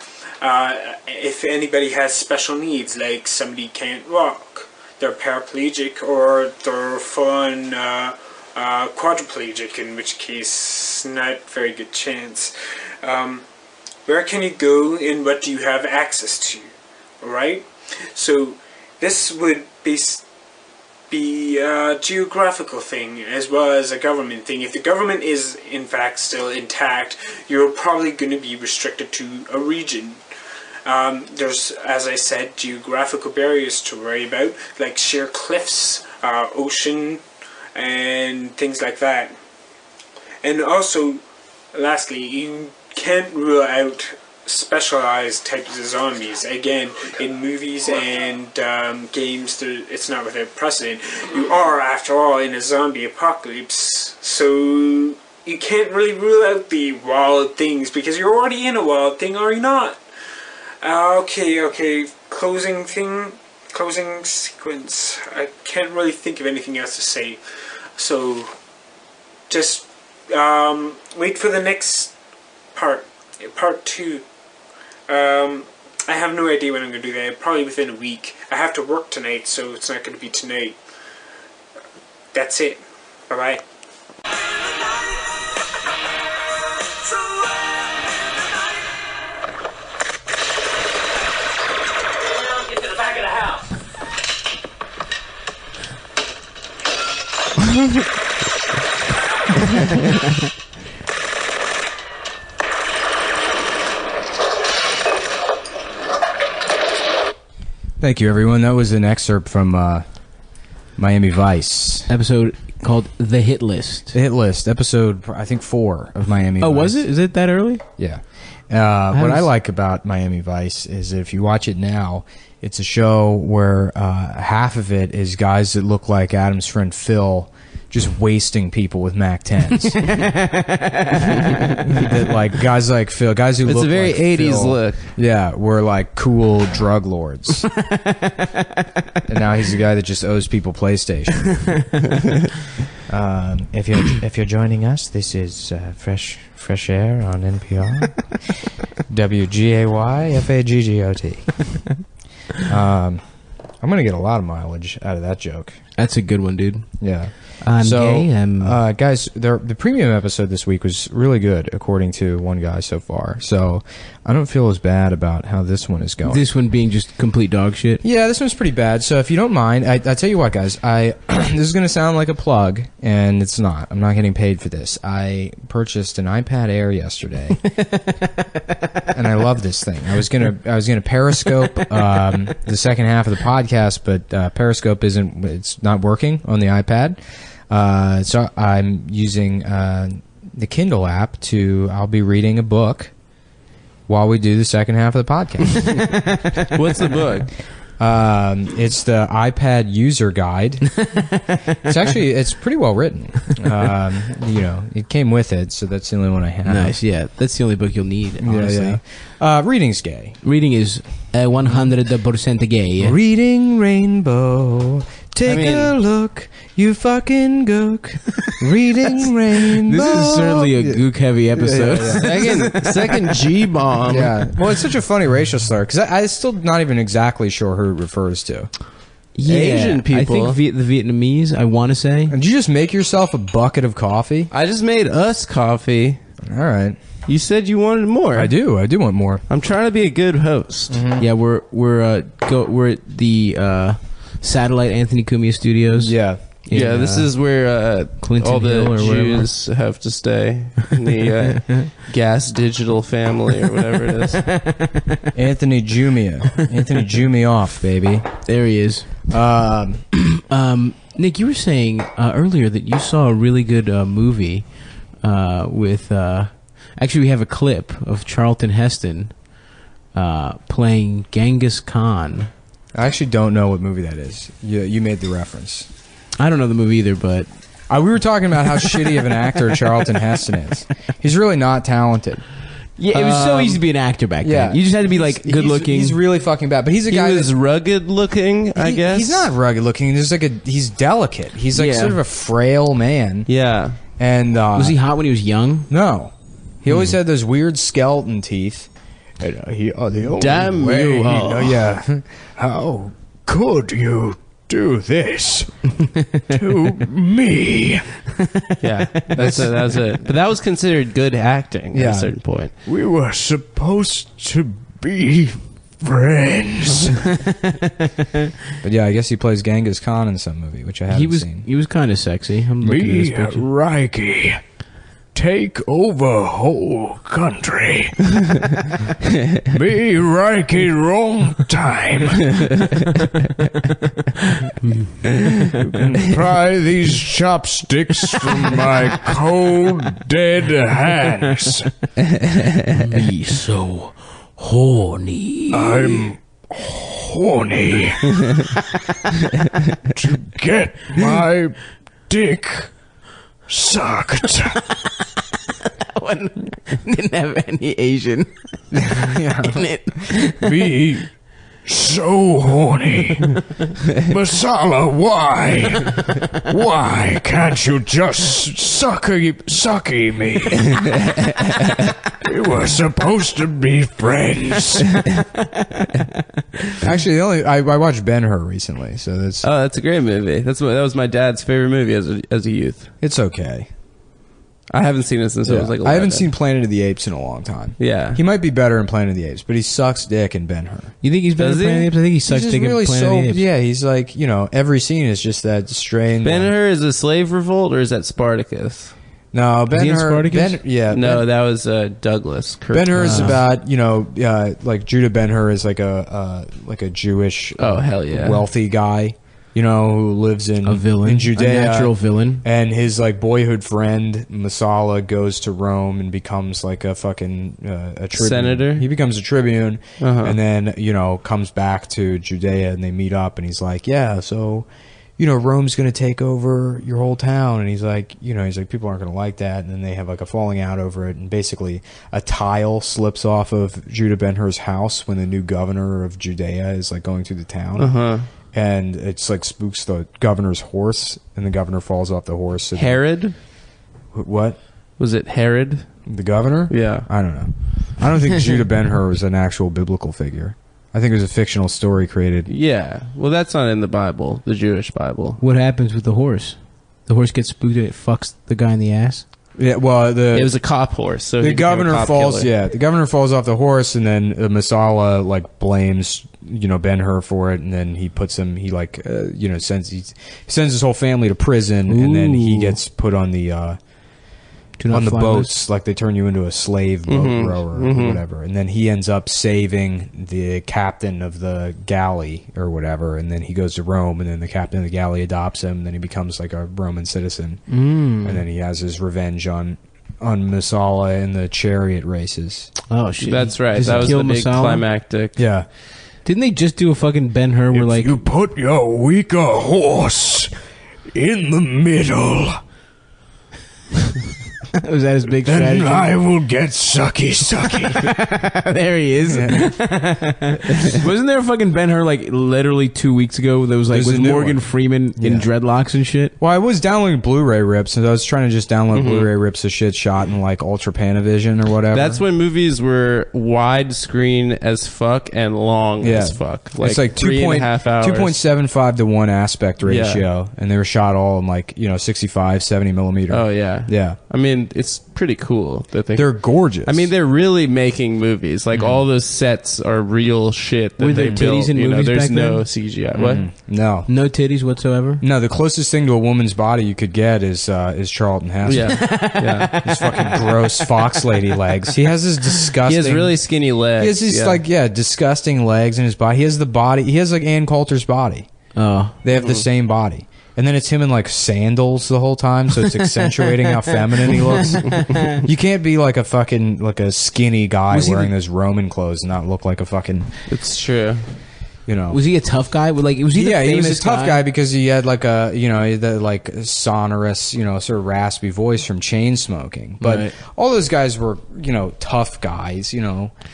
if anybody has special needs, like somebody can't walk, they're paraplegic, or they're full-on quadriplegic, in which case not very good chance. Where can you go and what do you have access to? Alright? So this would be a geographical thing as well as a government thing. If the government is in fact still intact, you're probably going to be restricted to a region. There's, as I said, geographical barriers to worry about, like sheer cliffs, ocean, and things like that. And also, lastly, you can't rule out specialized types of zombies. Again, in movies and games, it's not without precedent. You are, after all, in a zombie apocalypse, so you can't really rule out the wild things, because you're already in a wild thing, are you not? Okay, closing sequence. I can't really think of anything else to say, so just wait for the next part 2. I have no idea when I'm going to do that. Probably within a week. I have to work tonight, so it's not going to be tonight. That's it. Bye-bye. Get to the back of the house. Thank you, everyone. That was an excerpt from Miami Vice. Episode called The Hit List. The Hit List, episode, I think 4 of Miami Vice. Oh, was it? Is it that early? Yeah. What I like about Miami Vice is if you watch it now, it's a show where half of it is guys that look like Adam's friend Phil just wasting people with MAC 10s. That, like, guys like Phil, guys who It's look a very like 80s Phil, look. Yeah, were like cool drug lords. And now he's the guy that just owes people PlayStation. If you're joining us, this is fresh air on NPR. WGAY FAGGOT. I'm gonna get a lot of mileage out of that joke. That's a good one, dude. Yeah. I'm gay. Guys, the premium episode this week was really good, according to one guy so far. So I don't feel as bad about how this one is going. This one being just complete dog shit. Yeah, this one's pretty bad. So if you don't mind, I tell you what, guys, this is going to sound like a plug, and it's not. I'm not getting paid for this. I purchased an iPad Air yesterday, and I love this thing. I was gonna Periscope the second half of the podcast, but Periscope it's not working on the iPad. So I'm using the Kindle app I'll be reading a book while we do the second half of the podcast. What's the book? It's the iPad user guide. It's pretty well written. It came with it, so that's the only one I have. Nice, yeah. That's the only book you'll need, honestly. Yeah. Reading's gay. Reading is 100% gay. Reading Rainbow. Take a look, you fucking gook. Reading Rainbow. This is certainly a gook-heavy episode. Second G-bomb. Yeah. Well, it's such a funny racial slur, because I'm still not even exactly sure who it refers to. Yeah, Asian people. I think the Vietnamese, I want to say. Did you just make yourself a bucket of coffee? I just made us coffee. All right. You said you wanted more. I do want more. I'm trying to be a good host. Mm-hmm. Yeah, we're at the satellite Anthony Cumia Studios. Yeah. Yeah, this is where Clinton all the Hill or Jews have to stay. In the Gas Digital family or whatever it is. Anthony Jumia. Anthony Jumia off, baby. There he is. Nick, you were saying earlier that you saw a really good movie with... actually, we have a clip of Charlton Heston playing Genghis Khan. I actually don't know what movie that is. You made the reference. I don't know the movie either, but... We were talking about how shitty of an actor Charlton Heston is. He's really not talented. Yeah, it was so easy to be an actor back then. Yeah. You just had to be, like, good-looking. He's really fucking bad. But he's a He guy was rugged looking, I guess. He's not rugged looking. He's delicate. He's like sort of a frail man. Yeah. And was he hot when he was young? No. He always had those weird skeleton teeth. And, Damn you. Yeah. How could you do this to me? Yeah, that's it. But that was considered good acting at Yeah. a certain point. We were supposed to be friends. But yeah, I guess he plays Genghis Khan in some movie, which I haven't seen. He was kind of sexy. I'm looking at this picture. Reiki, take over whole country. Be Reiki wrong time. You can pry these chopsticks from my cold, dead hands. Be so horny. I'm horny to get my dick sucked. That one didn't have any Asian in it. Be so horny. Masala, why? Why can't you just sucky me? We were supposed to be friends. Actually, I watched Ben-Hur recently, so that's a great movie. That was my dad's favorite movie as a youth. it's okay. I haven't seen it since I was like 11. I haven't seen Planet of the Apes in a long time. Yeah. He might be better in Planet of the Apes, but he sucks dick in Ben-Hur. You think he's better Does than Planet he? of the Apes? I think he sucks He's dick just in really Planet of the Apes. Yeah, he's like, every scene is just that strained. Ben-Hur is a slave revolt, or is that Spartacus? No, Is he in Ben-Hur. Spartacus? No, that was Douglas. Ben-Hur is about like Judah Ben-Hur is like a Jewish Oh, hell yeah. wealthy guy you know, who lives in A villain. in A Judea, natural villain. and his like boyhood friend Masala goes to Rome and becomes like a fucking a tribune. Senator? He becomes a tribune, Uh-huh. and then comes back to Judea, and they meet up, and he's like, yeah, so Rome's going to take over your whole town, and he's like people aren't going to like that, and then they have like a falling out over it, and basically a tile slips off of Judah Ben-Hur's house when the new governor of Judea is like going through the town. Uh-huh. And it's like spooks the governor's horse, and the governor falls off the horse. So Herod? what? Was it Herod? The governor? Yeah. I don't know. I don't think Judah Ben-Hur was an actual biblical figure. I think it was a fictional story created. Yeah. Well, that's not in the Bible, the Jewish Bible. What happens with the horse? The horse gets spooked and it fucks the guy in the ass. Yeah, well, It was a cop horse, so the he became a governor cop falls. killer. Yeah, the governor falls off the horse, and then Masala like blames Ben-Hur for it, and then he puts him. He like sends his whole family to prison, and then he Ooh. gets put on the Do not on the fly boats, like they turn you into a slave boat Mhm, rower or mhm. whatever, and then he ends up saving the captain of the galley or whatever, and then he goes to Rome, and then the captain of the galley adopts him, and then he becomes like a Roman citizen, and then he has his revenge on Masala in the chariot races. Oh shit! That's right. Does That he was kill the big Masala? climactic. Yeah, Didn't they just do a fucking Ben-Hur where like put your weaker horse in the middle, was that his big strategy? will get sucky. There he is. Wasn't there a fucking Ben-Hur like literally 2 weeks ago that was like There's with a new Morgan one. Freeman in Yeah. dreadlocks and shit? Well, I was downloading Blu-ray rips, and I was trying to just download Blu-ray rips of shit shot in like Ultra Panavision or whatever. That's when movies were widescreen as fuck and long as fuck. it's like 3.5 hours. 2.75 to 1 aspect ratio, and they were shot all in like 65, 70 millimeter. Oh yeah. yeah, I mean, it's pretty cool that they're gorgeous. I mean, they're really making movies. Like all those sets are real shit. That Were they there built. titties in You know, movies there's back no then? CGI. What? no. No titties whatsoever. No, the closest thing to a woman's body you could get is Charlton Heston. Yeah, yeah. His fucking gross fox lady legs. He has this disgusting. He has really skinny legs. He has these disgusting legs in his body. He has the body. He has like Ann Coulter's body. Oh, They have the same body. And then it's him in like sandals the whole time, so it's accentuating how feminine he looks. You can't be like a fucking like a skinny guy Was he wearing the- those Roman clothes and not look like a fucking It's true. was he a tough guy? Was he? The yeah, he was a famous tough guy because he had like a he had that like sonorous sort of raspy voice from chain smoking. But Right. all those guys were tough guys.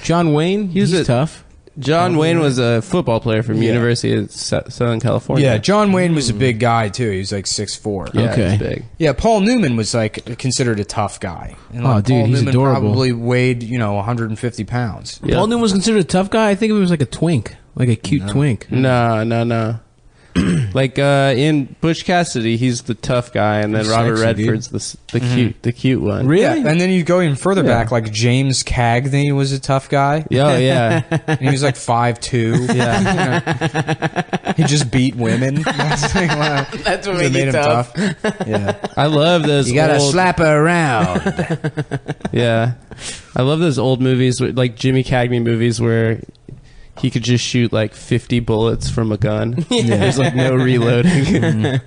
John Wayne. He's a- tough. John Wayne was a football player from Yeah. University of Southern California. Yeah, John Wayne was a big guy too. He was like 6'4". Yeah, Okay. it's big. Yeah, Paul Newman was like considered a tough guy. And, Oh, like, dude, Paul he's Newman adorable. Probably weighed 150 pounds. Yeah. Paul Newman was considered a tough guy. I think of him as like a twink, like a cute twink. No. Like in Butch Cassidy, he's the tough guy, and then He's Robert sexy, dude. Redford's the cute one. Really? Yeah, and then you go even further Yeah. back, like James Cagney was a tough guy. Yeah, oh, yeah, And he was like 5'2". yeah. He just beat women. That's That's what what made him tough. Yeah. I love those. old, slap her around. Yeah, I love those old movies, like Jimmy Cagney movies, where he could just shoot like 50 bullets from a gun. There's like no reloading.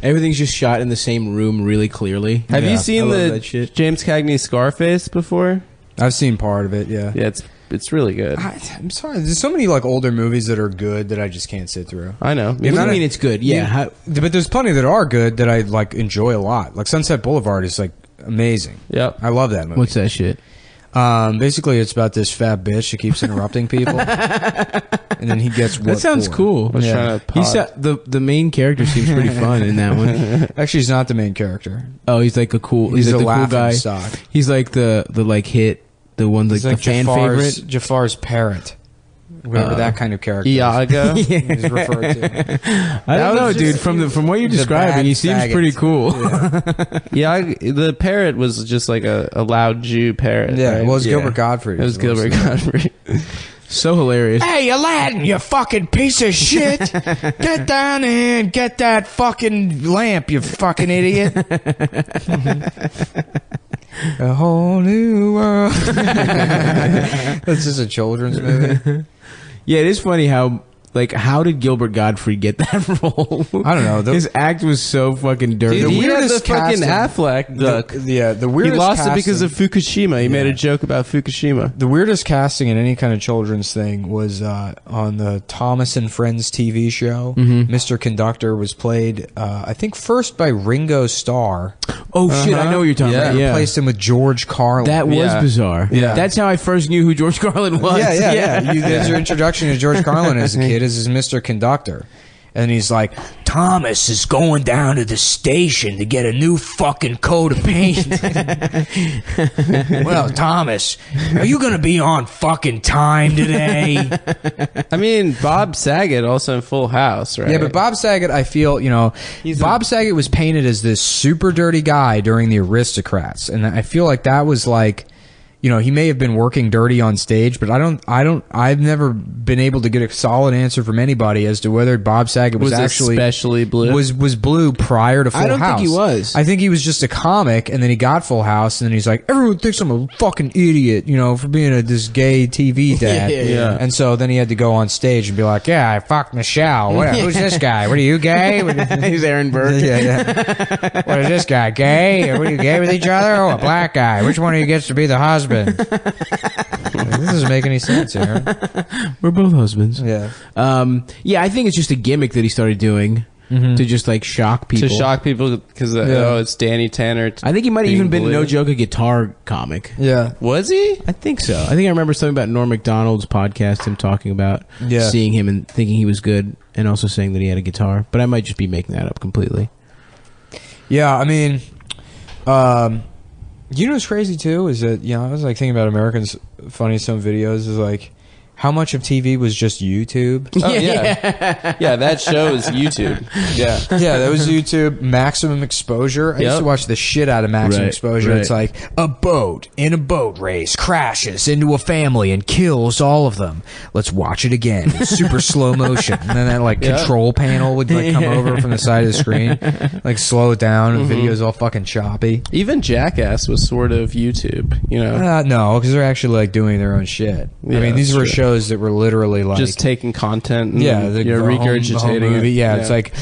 Everything's just shot in the same room really clearly. Have Yeah, you I seen love the that shit. James Cagney Scarface before? I've seen part of it, yeah. Yeah, it's really good. I'm sorry. There's so many like older movies that are good that I just can't sit through. I know. What do you amount of- mean it's good? Yeah. How, But there's plenty that are good that I like enjoy a lot. Like Sunset Boulevard is like amazing. Yep. I love that movie. what's that shit? Basically, it's about this fat bitch that keeps interrupting people, and then he gets what That sounds for. cool. I was Yeah. trying to He's pod. the main character seems pretty fun in that one. Actually, he's not the main character. Oh, he's like a cool. He's He's a like the cool laughing guy. stock. He's like the like hit, the one like He's like the fan Jafar's, favorite. Jafar's parrot, whatever that kind of character Iago. is referred to. I don't That know, was dude. just- From what you're the describing, bad he seems faggot. pretty cool. Yeah, the parrot was just like a loud Jew parrot. Yeah, right? well, it's Yeah. Gilbert Gottfried. It was Gilbert Godfrey. So hilarious. Hey, Aladdin, you fucking piece of shit! Get down here and get that fucking lamp, you fucking idiot! A whole new world. That's just a children's movie. Yeah, it is funny how Like, how did Gilbert Gottfried get that role? I don't know. His act was so fucking dirty. Dude, The he had the weirdest fucking casting- Affleck duck. The He weirdest lost casting, it because of Fukushima. He made a joke about Fukushima. the weirdest casting in any kind of children's thing was on the Thomas and Friends TV show. Mr. Conductor was played, I think, first by Ringo Starr. Oh shit! I know what you're talking Yeah. about. Yeah, Replaced him with George Carlin. that was Yeah. bizarre. Yeah. That's how I first knew who George Carlin was. Yeah. There's your introduction to George Carlin as a kid as Mr. Conductor. And he's like, Thomas is going down to the station to get a new fucking coat of paint. Well, Thomas, are you going to be on fucking time today? I mean, Bob Saget also in Full House, right? Yeah, but Bob Saget, I feel, Bob Saget was painted as this super dirty guy during the Aristocrats. And I feel like that was like, he may have been working dirty on stage, but I've never been able to get a solid answer from anybody as to whether Bob Saget was actually especially blue. was blue prior to Full House. I don't think he was. I think he was just a comic, and then he got Full House, and then he's like, everyone thinks I'm a fucking idiot, for being this gay TV dad. Yeah. And so then he had to go on stage and be like, yeah, I fucked Michelle. Who's this guy? What are you, gay? He's Aaron Burr. Yeah. What is this guy, gay? Are you gay with each other? Oh, a black guy. Which one of you gets to be the husband? This doesn't make any sense, Aaron. We're both husbands. Yeah. Yeah, I think it's just a gimmick that he started doing to just like shock people. to shock people because it's Danny Tanner. I think he might have being even been, blue. no joke, a guitar comic. Yeah. Was he? I think so. I think I remember something about Norm Macdonald's podcast, him talking about seeing him and thinking he was good, and also saying that he had a guitar. But I might just be making that up completely. Yeah, I mean, what's crazy too is that I was like thinking about Americans' Funniest Home Videos is like how much of TV was just YouTube. Oh yeah, yeah. That show is YouTube. Yeah, Yeah, that was YouTube. Maximum Exposure. I used Yep. to watch the shit out of Maximum Right, Exposure. right. It's like a boat in a boat race crashes into a family and kills all of them. Let's watch it again in super slow motion. And then that like control panel would like come over from the side of the screen, like slow it down. And the video's all fucking choppy. even Jackass was sort of YouTube. No, because they're actually like doing their own shit. Yeah, I mean, these that's were true. shows that were literally like just taking content. And the regurgitating home it. movie. Yeah, it's like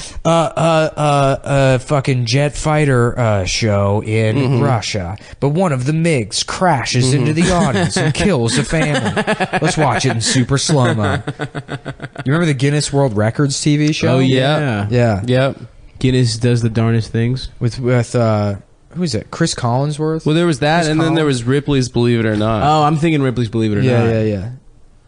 fucking jet fighter show in Russia, but one of the MiGs crashes into the audience and kills a family. Let's watch it in super slow mo. You remember the Guinness World Records TV show? Oh yeah. yeah, Yep. Guinness does the darnest things. with who is it? Chris Collinsworth. Well, there was that, Chris and then there was Ripley's Believe It or Not. Oh, I'm thinking Ripley's Believe It or Not. yeah.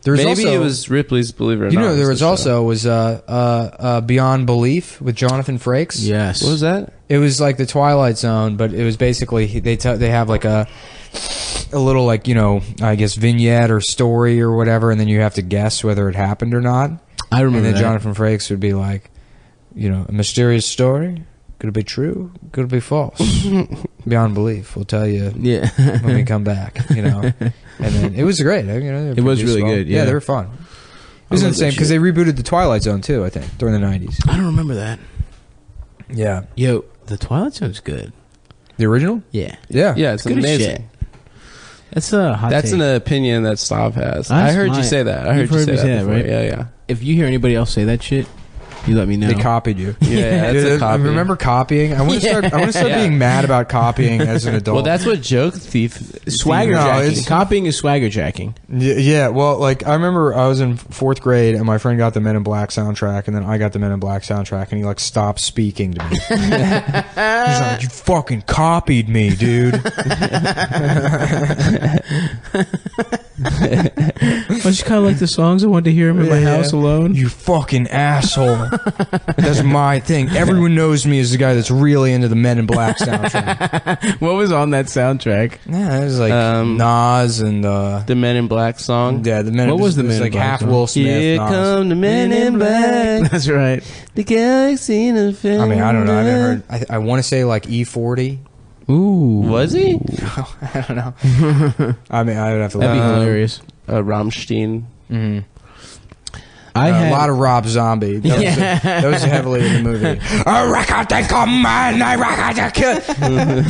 There was Maybe also, it was Ripley's Believe It or Not. there was the show. also Beyond Belief with Jonathan Frakes. Yes. What was that? It was like the Twilight Zone, but it was basically they have like a little like I guess vignette or story or whatever, and then you have to guess whether it happened or not. I remember And then that. Jonathan Frakes would be like, a mysterious story. Could it be true? Could it be false? Beyond belief. We'll tell you Yeah. when we come back. And then it was great. It was really good, yeah. they were fun. It was I love insane that because shit. they rebooted the Twilight Zone too. I think during the 90s. I don't remember that. Yeah, Yo, the Twilight Zone's good. the original. Yeah. Yeah, Yeah, it's Good as amazing. shit. That's a hot That's take. an opinion that Stav has. That's I heard you my- say that. I You've heard you heard say me that say that, before. right? Yeah, yeah. If you hear anybody else say that shit, you let me know. They copied you. Yeah, that's a copy. Remember copying? I want to start. I want to start Yeah. being mad about copying as an adult. Well, that's what Joke Thief Swagger No, jacking. it's- Copying is swagger jacking. Yeah. Well, like I remember I was in fourth grade and my friend got the Men in Black soundtrack, and then I got the Men in Black soundtrack, and he like stopped speaking to me. He's like, "You fucking copied me, dude." I just kind of like the songs. I wanted to hear them in my Yeah. house alone. You fucking asshole. That's my thing. Everyone knows me as the guy that's really into the Men in Black soundtrack. What was on that soundtrack? Yeah, it was like Nas and the Men in Black song. yeah, the Men. What was the it Men in like Black half song? Will Smith? Here Nas. come the Men in Black. That's right. The galaxy in a film. I mean, I don't know. I haven't heard. I want to say like E40. Ooh. Was he? I don't know. I mean, I would have to. That'd be look. hilarious. Rammstein. Mhm. I a had lot of Rob Zombie. That was heavily in the movie.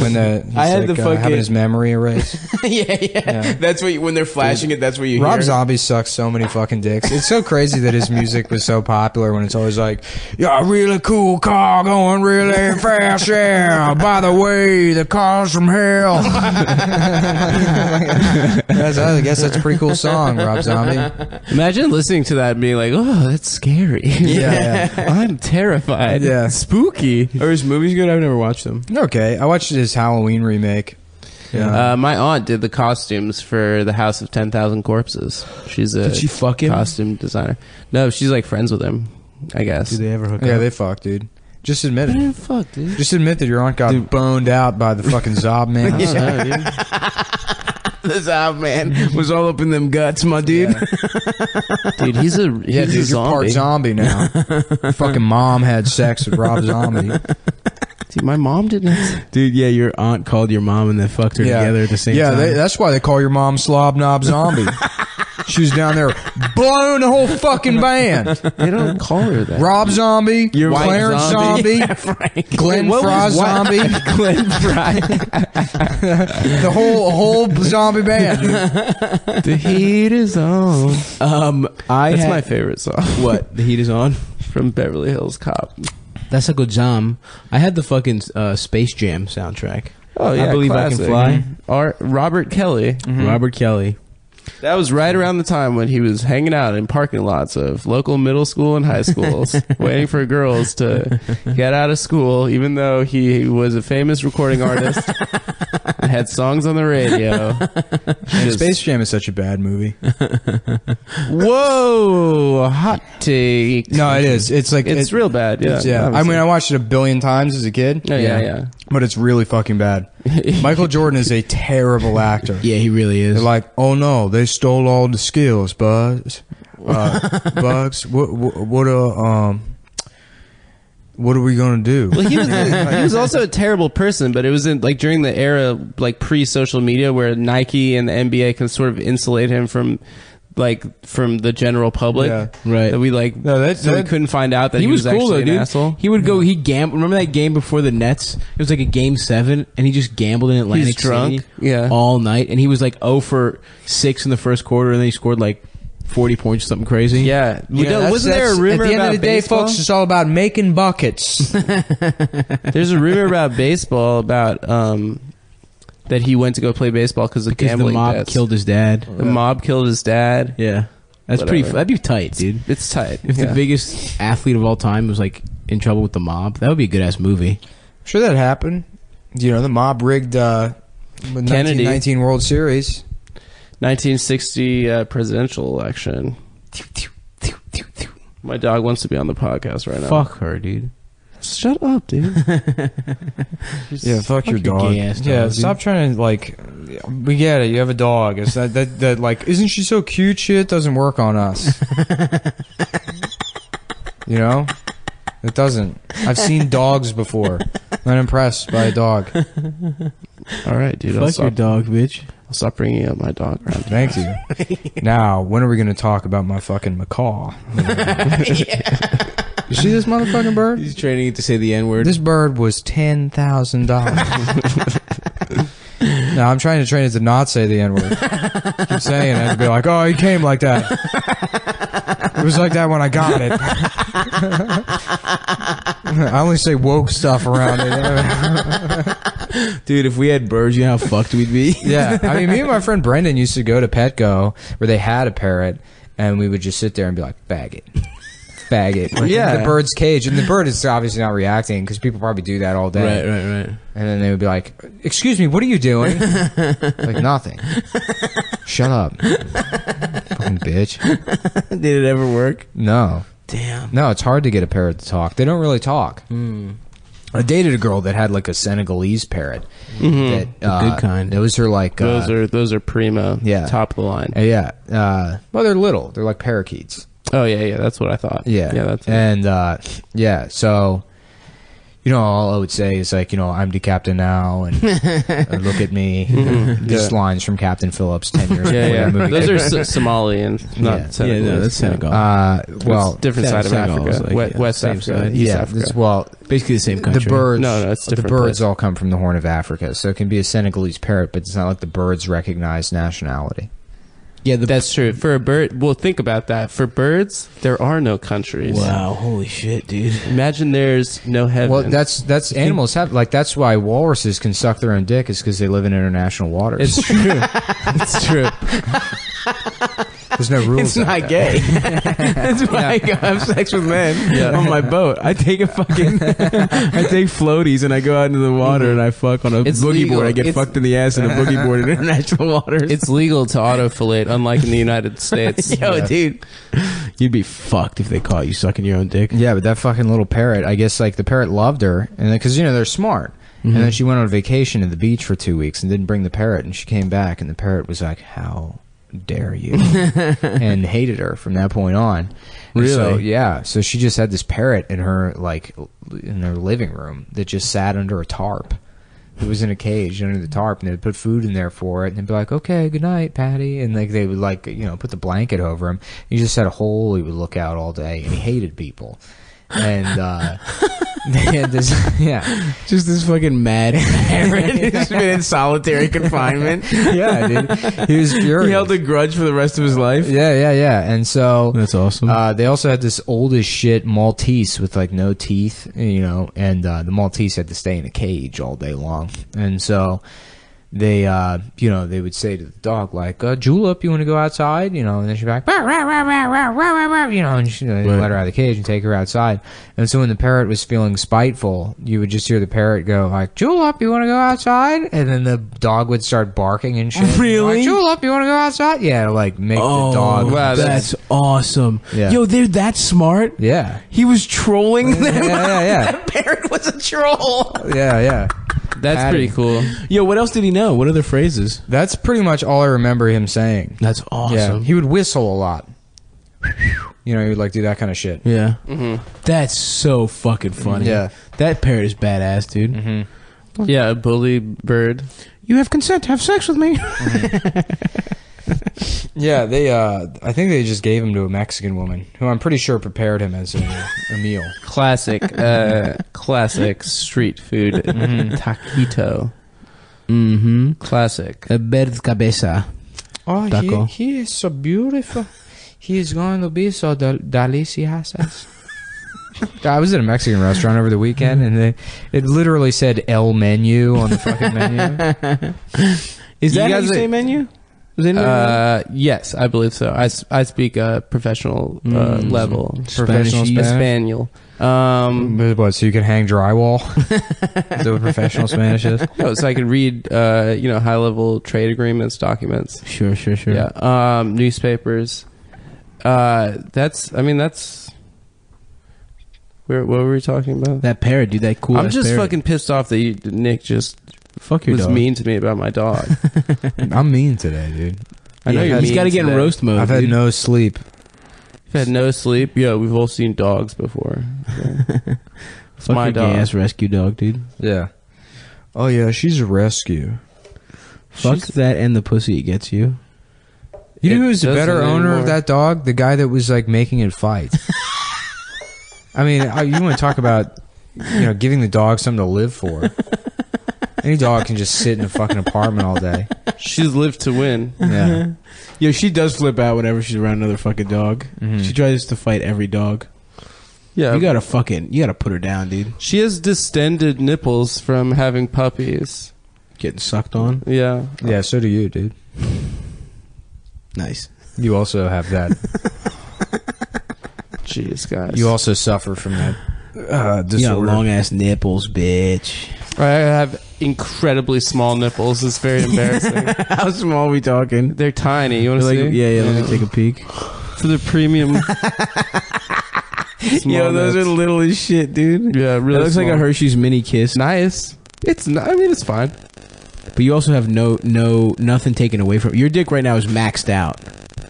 When I had the fucking- having his memory erased. yeah. That's what when they're flashing it. That's what you Rob hear. Zombie sucks so many fucking dicks. It's so crazy that his music was so popular when it's always like, yeah, really cool car going really fast, yeah. By the way, the car's from hell. I guess that's a pretty cool song, Rob Zombie. Imagine listening to that and being like, oh, that's scary. Yeah. I'm terrified. Yeah. Spooky. Are his movies good? I've never watched them. Okay, I watched his Halloween remake. Yeah. My aunt did the costumes for the House of 10,000 Corpses. She's a Did she fuck him? costume designer. No, she's like friends with him, I guess. Do they ever hook Yeah, up? they fucked, dude. Just admit it. Fuck, dude. Just admit that your aunt got boned out by the fucking Zob man. I don't know, dude. The Zob man was all up in them guts, my dude. Dude, he's a Yeah, dude, you're part zombie now. Your fucking mom had sex with Rob Zombie. Dude, my mom didn't. Dude, yeah, your aunt called your mom and they fucked her together at the same time. Yeah, that's why they call your mom Slob Knob Zombie. She was down there blowing the whole fucking band. They don't call her that. Rob Zombie, Your wife Clarence Zombie. Zombie, Glenn Fry Zombie, Glenn Fry. the whole zombie band. Dude. The heat is on. That's my favorite song. What? The heat is on? From Beverly Hills Cop. That's a good jam. I had the fucking Space Jam soundtrack. Oh yeah, I Believe classic. I Can Fly. Robert Kelly. Robert Kelly. That was right around the time when he was hanging out in parking lots of local middle school and high schools, waiting for girls to get out of school, even though he was a famous recording artist and had songs on the radio. And Space Jam is such a bad movie. Whoa, hot take. No, it is. It's like It's real bad. Yeah, Yeah, I mean, I watched it a billion times as a kid. Oh, yeah. But it's really fucking bad. Michael Jordan is a terrible actor. Yeah, he really is. They're like, oh no, they stole all the skills, Bugs. Bugs, what are we gonna do? Well, he was also a terrible person, but it was in like during the era like pre-social media where Nike and the NBA can sort of insulate him from the general public. Yeah. Right. That we like. No, so we couldn't find out that he was cool actually though, an dude. asshole. He would go. He gambled. Remember that game before the Nets? It was like a game 7, and he just gambled in Atlantic He's drunk. City Yeah. all night, and he was like 0 for 6 in the first quarter, and then he scored like 40 points or something crazy. Yeah. Yeah, Wasn't there a rumor at the end about of the day, baseball? folks? It's all about making buckets. There's a rumor about baseball about that he went to go play baseball because of because gambling the mob debts. killed his dad. The mob killed his dad. Yeah, that's Whatever. pretty. That'd be tight, dude. It's tight. If the biggest athlete of all time was like in trouble with the mob, that would be a good ass movie. Sure, that happened. You know, the mob rigged Kennedy. 1919 World Series. 1960 presidential election. My dog wants to be on the podcast right now. Fuck her, dude. Shut up, dude. Yeah, fuck your your dog. gay-ass Yeah, dog, dude. stop trying to like. We get it. You have a dog. It's that like, isn't she so cute? Shit doesn't work on us. You know, it doesn't. I've seen dogs before. I'm not impressed by a dog. All right, dude. Fuck your dog, bitch. I'll stop bringing up my dog around. Thank you. Now, when are we going to talk about my fucking macaw? You see this motherfucking bird? He's training it to say the N word. This bird was $10,000. No, I'm trying to train it to not say the N word. Keep saying it and be like, oh, he came like that. It was like that when I got it. I only say woke stuff around it. Dude, if we had birds, you know how fucked we'd be. Yeah, I mean, me and my friend Brendan used to go to Petco where they had a parrot, and we would just sit there and be like, bag it. Bag it. Like, Yeah. the bird's cage. And the bird is obviously not reacting because people probably do that all day. Right. And then they would be like, excuse me, what are you doing? Like, nothing. Shut up. Fucking bitch. Did it ever work? No. Damn. No, it's hard to get a parrot to talk. They don't really talk. I dated a girl that had like a Senegalese parrot. That, good kind. It was her like... Those are primo. Yeah. Top of the line. yeah. Well, they're little. They're like parakeets. Oh yeah. That's what I thought. Yeah. Yeah. That's and yeah. So, all I would say is like, I'm the captain now, and look at me. Just lines from Captain Phillips 10 years ago. Yeah. that movie. Those are Somali and not Senegalese. Yeah, no, that's Senegal. Well, different side of Senegal is Africa. like, West same Africa, side. East yeah, Africa. well, Basically the same country. the birds. No, it's the different birds place. all come from the Horn of Africa, so it can be a Senegalese parrot, but it's not like the birds recognize nationality. Yeah, That's true. For a bird, well, think about that. For birds, there are no countries. Wow, holy shit, dude. Imagine there's no heaven. Well, that's animals have like that's why walruses can suck their own dick is because they live in international waters. it's true. It's true. There's no rules. It's not gay. That's why I go have sex with men on my boat. I take I take floaties and I go out into the water and I fuck on a It's boogie legal. board. I get It's- fucked in the ass in a boogie board in international waters. It's legal to autofillate, unlike in the United States. Yo, dude, you'd be fucked if they caught you sucking your own dick. Yeah, but that fucking little parrot, I guess like the parrot loved her, and because they're smart. And then she went on vacation at the beach for 2 weeks and didn't bring the parrot, and she came back, and the parrot was like, "How dare you?" and hated her from that point on. And Really? So, yeah. So she just had this parrot in her living room that just sat under a tarp. It was in a cage under the tarp, and they'd put food in there for it, and they'd be like, "Okay, good night, Patty," and like they would put the blanket over him. He just had a hole he would look out all day, and he hated people. And they had this, Just this fucking mad parrot who's been in solitary confinement. yeah, dude. He was furious. He held a grudge for the rest of his life. Yeah. And so That's awesome. they also had this old as shit Maltese with like no teeth, and the Maltese had to stay in a cage all day long. And so they, they would say to the dog like, "Julep, you want to go outside?" And then she'd be like, "Rah, rah, rah, rah, rah, rah, rah," and she let her out of the cage and take her outside. And so when the parrot was feeling spiteful, you would just hear the parrot go like, "Julep, you want to go outside?" And then the dog would start barking and shit. Really? Like, "Julep, you want to go outside?" Yeah, to like make the dog. wow, that's awesome. Yeah. Yo, they're that smart. Yeah. He was trolling them. Yeah. That parrot was a troll. Yeah. That's Patty. pretty cool. Yo, what else did he know? What other phrases? That's pretty much all I remember him saying. That's Yeah, awesome. he would whistle a lot. He would like do that kind of shit. Yeah. That's so fucking funny. Yeah. That parrot is badass, dude. Yeah, a bully bird. You have consent to have sex with me. Yeah, they. I think they just gave him to a Mexican woman who I'm pretty sure prepared him as a meal. Classic street food. Taquito. Mm-hmm. Classic. A bird's cabeza. Oh, Taco. he is so beautiful. He is going to be so delicious. I was at a Mexican restaurant over the weekend, and it literally said "El Menu" on the fucking menu. Is You that how guys you are- say menu? Is it Yes, I believe so. I speak a professional level. Professional Spanish. Espanol. What? So you can hang drywall? Is that what professional Spanish is? No, so I can read, high level trade agreements, documents. Sure. Yeah. Newspapers. That's. What were we talking about? That parrot, dude. That cool. I'm just parrot. fucking pissed off that Nick just fuck your was dog. mean to me about my dog. I'm mean today, dude. I know you're He's mean got to get in today. roast mode. I've had dude. no sleep. You've had no sleep. Yeah, we've all seen dogs before. It's Fuck my your dog. gay ass rescue dog, dude. Yeah. Oh yeah, she's a rescue. Fuck that and the pussy it gets you. You know It who's the better doesn't owner anymore. of that dog? The guy that was like making it fight. I mean, you want to talk about giving the dog something to live for? Any dog can just sit in a fucking apartment all day. She's lived to win. Yeah. Yo, she does flip out whenever she's around another fucking dog. She tries to fight every dog. Yeah. You gotta put her down, dude. She has distended nipples from having puppies. Getting sucked on. Yeah. Yeah. So do you, dude. Nice. You also have that. Jeez, guys. You also suffer from that You got disorder. long ass nipples, bitch. I have incredibly small nipples. It's very embarrassing. How small are we talking? They're tiny. You want to Like, see? yeah, let me take a peek. For the premium. Yo, those are little as shit, dude. Yeah, really. That looks like a small. Hershey's mini kiss. Nice. It's fine. But you also have no nothing taken away from your dick right now is maxed out.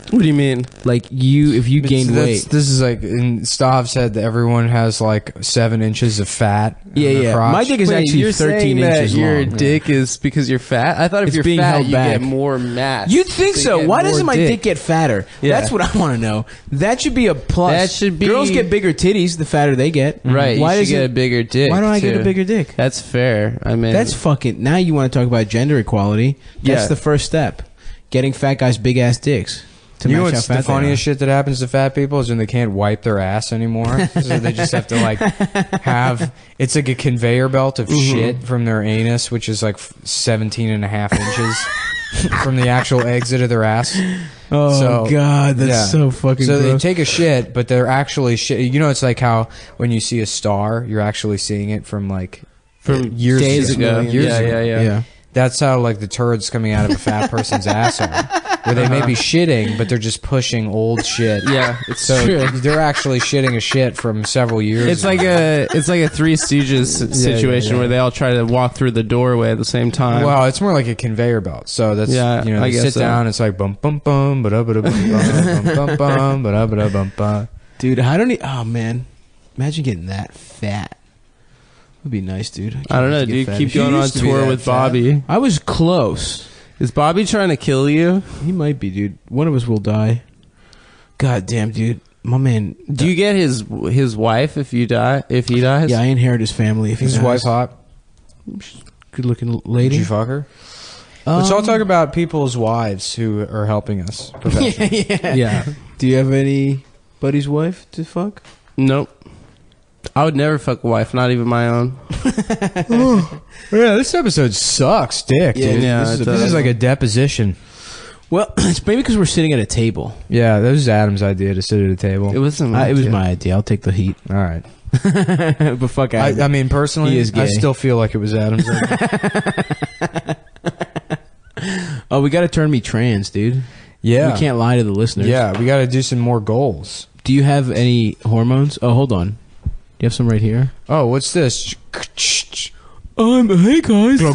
What do you mean? Like if you gained weight. This is like, and Stav said that everyone has like 7 inches of fat. on their crotch. My dick is actually you're 13 saying inches that your long. dick is because you're fat? I thought if It's you're being fat, held you back. get more mass. You'd think you so. get Why more doesn't my dick get fatter? Yeah. That's what I want to know. That should be a plus. That should be- Girls get bigger titties the fatter they get. Right. Why you does should get a bigger dick. Why don't I get too. a bigger dick? That's fair. I mean, That's fucking. Now you want to talk about gender equality? That's Yeah. the first step. Getting fat guys big ass dicks. To You know match what's how fat the funniest shit that happens to fat people is when they can't wipe their ass anymore. So they just have to like have, it's like a conveyor belt of shit from their anus, which is like 17 and a half inches from the actual exit of their ass. Oh So, god, that's yeah. so fucking So they gross. take a shit, but they're actually shit. You know, it's like how when you see a star, you're actually seeing it from like from years days ago. Years Yeah, ago. yeah. That's how like the turds coming out of a fat person's ass are, where they may be shitting, but they're just pushing old shit. Yeah, it's So true. they're actually shitting a shit from several years. It's ago. like a Three Stooges situation yeah. where they all try to walk through the doorway at the same time. Well, it's more like a conveyor belt. So that's Yeah, you know, I you guess sit so. down. It's like bum bum bum ba da ba da bum bum bum bum ba da ba da bum bum. Dude, how don't he? Oh man, imagine getting that fat. Would be nice, dude. I don't know, dude. Keep going on used to be tour that with fat. Bobby. I was close. Is Bobby trying to kill you? He might be, dude. One of us will die. God damn, dude. My man. Do you get his wife if you die? If he dies? Yeah, I inherit his family. If His he wife dies. hot. Good looking Did lady. you fuck her? Let's all talk about people's wives who are helping us. professionally. Yeah. Do you have anybody's wife to fuck? Nope. I would never fuck a wife, not even my own. Yeah, this episode sucks, dick, Yeah, dude. yeah, this, is it this is does. like a deposition. Well, it's maybe because we're sitting at a table. Yeah, that was Adam's idea to sit at a table. It wasn't. It was idea. my idea. I'll take the heat. All right. But fuck Adam. I mean, personally, He is I gay. still feel like it was Adam's idea. Oh, we got to turn me trans, dude. Yeah. We can't lie to the listeners. Yeah, we got to do some more goals. Do you have any hormones? Oh, hold on. Do you have some right here? Oh, what's this? Hey guys. Hey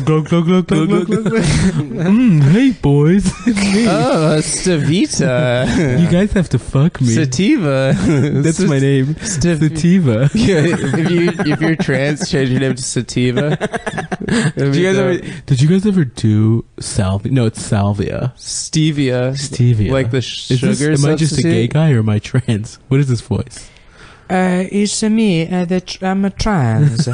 boys. Oh, Stavita. guys have to fuck Sativa. That's my name. Sativa. if you're trans, change your name to Sativa. Did you guys ever do salvia? No, it's salvia. Stevia. Stevia. Like the Is sugar this, am I just a gay substitute? guy or am I trans? What is this voice? It's me. I'm a trans.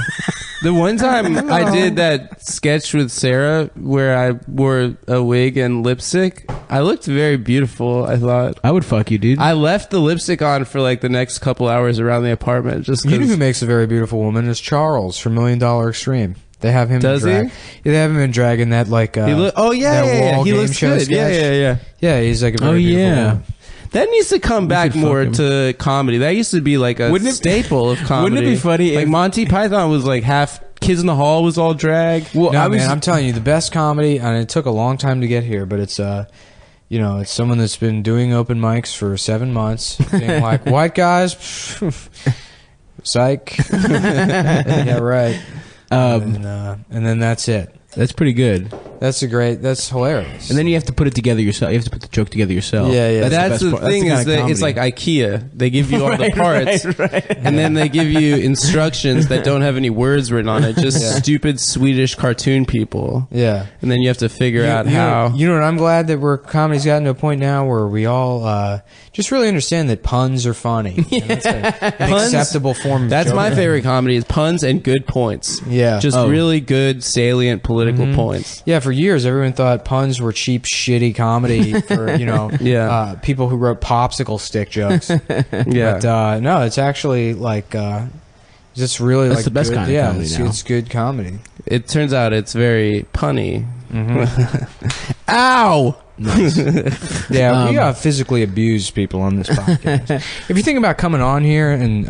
The one time I did that sketch with Sarah where I wore a wig and lipstick, I looked very beautiful, I thought. I would fuck you, dude. I left the lipstick on for like the next couple hours around the apartment just You know who because. makes a very beautiful woman is Charles from $1 Million Extreme. They have him. Does in drag. he? Yeah, they have him in drag in that like. Oh yeah, that yeah. wall He game looks show good. sketch. Yeah. Yeah, he's like a Oh, very beautiful yeah. woman. That needs to come back could more fuck to comedy. That used to be like a Wouldn't it- staple of comedy. Wouldn't it be funny Like if- Monty Python was like half Kids in the Hall was all drag. Well, No, I was. man, I'm telling you, the best comedy, and it took a long time to get here, but it's you know, it's someone that's been doing open mics for 7 months, being like, white guys, psych, yeah, right, and then that's it. That's pretty good. That's hilarious. And then you have to put it together yourself. You have to put the joke together yourself. Yeah, yeah. That's the best part. thing That's is the kind that of it's like comedy. IKEA. They give you all the parts, and then they give you instructions that don't have any words written on it, just Yeah. stupid Swedish cartoon people. yeah. And then you have to figure out you how. Know, you know what? I'm glad that comedy's gotten to a point now where we all just really understand that puns are funny. Yeah. That's an Puns- acceptable form of That's my joking. favorite comedy is puns and good points. Yeah. Just Oh. really good salient political points. Yeah, for years everyone thought puns were cheap, shitty comedy for Yeah. people who wrote popsicle stick jokes. Yeah. But no, it's actually like just really That's like the best good, kind of yeah, comedy now. it's good comedy. It turns out it's very punny. Ow! Yeah, we physically abuse people on this podcast. If you think about coming on here and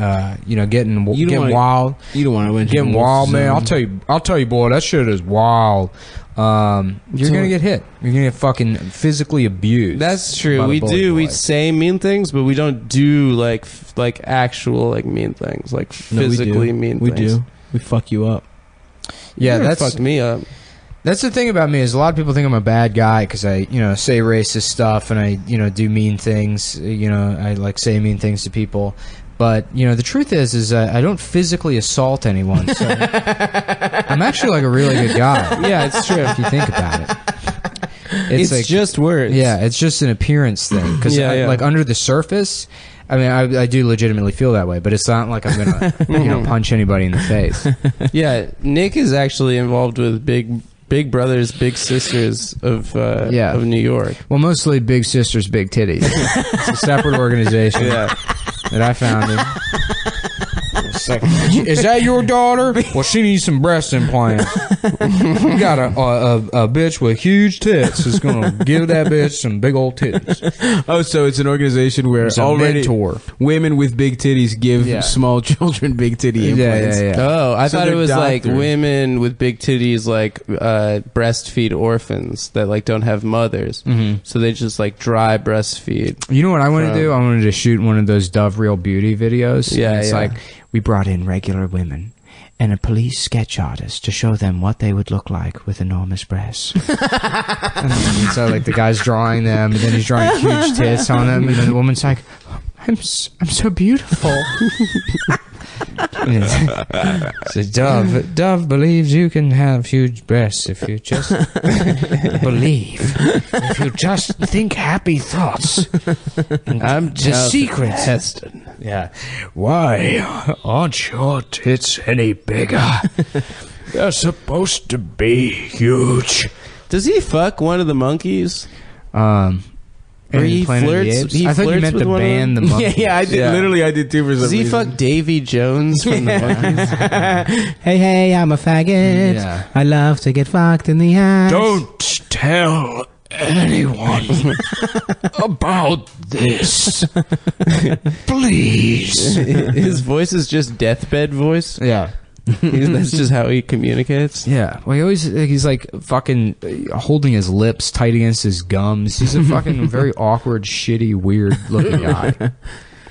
getting You don't wanna- wild, You don't want to win. getting wild, man. I'll tell you, boy, that shit is wild. You're gonna get hit. You're gonna get fucking physically abused. That's true. by the We bully do. We boys. say mean things, but we don't do like actual like mean things, like physically mean We things. do. We fuck you up. Yeah, You never that's fucked me up. That's the thing about me is a lot of people think I'm a bad guy because I, say racist stuff and I, do mean things. I like say mean things to people. But the truth is I don't physically assault anyone. So I'm actually like a really good guy. Yeah, it's true. If you think about it, It's like, just words. Yeah, it's just an appearance thing. Because like under the surface, I mean, I do legitimately feel that way. But it's not like I'm gonna punch anybody in the face. Yeah, Nick is actually involved with Big Brothers, Big Sisters of New York. Well, mostly Big Sisters, Big Titties. It's a separate organization that I founded. Is that your daughter? Well, she needs some breast implants. You got a bitch with huge tits who's gonna give that bitch some big old titties. Oh, so it's an organization where It's a already mentor. women with big titties give small children big titty implants. Yeah. Oh, I So thought it they're was like doctors. women with big titties, like breastfeed orphans that like don't have mothers, so they just like dry breastfeed. You know what I want to do? I wanted to shoot one of those Dove Real Beauty videos. Yeah, and it's yeah. like we brought in regular women and a police sketch artist to show them what they would look like with enormous breasts. And so like the guy's drawing them, and then he's drawing huge tits on them, and then the woman's like, I'm so beautiful. So Dove believes you can have huge breasts if you just believe. If you just think happy thoughts. I'm The secret. Heston. Yeah. Why aren't your tits any bigger? They're supposed to be huge. Does he fuck one of the monkeys? Or And he Planet of the flirts- Apes? he I thought you flirts meant with the one of band, the them? monkeys. Yeah, I did. Yeah. Literally, I did too for some Does he reason. fuck Davy Jones from the monkeys? Hey, I'm a faggot. Yeah. I love to get fucked in the ass. Don't tell anyone about this. Please. His voice is just deathbed voice. Yeah. That's just how he communicates. Yeah. Well, he's like fucking holding his lips tight against his gums. He's a fucking very awkward, shitty, weird looking guy.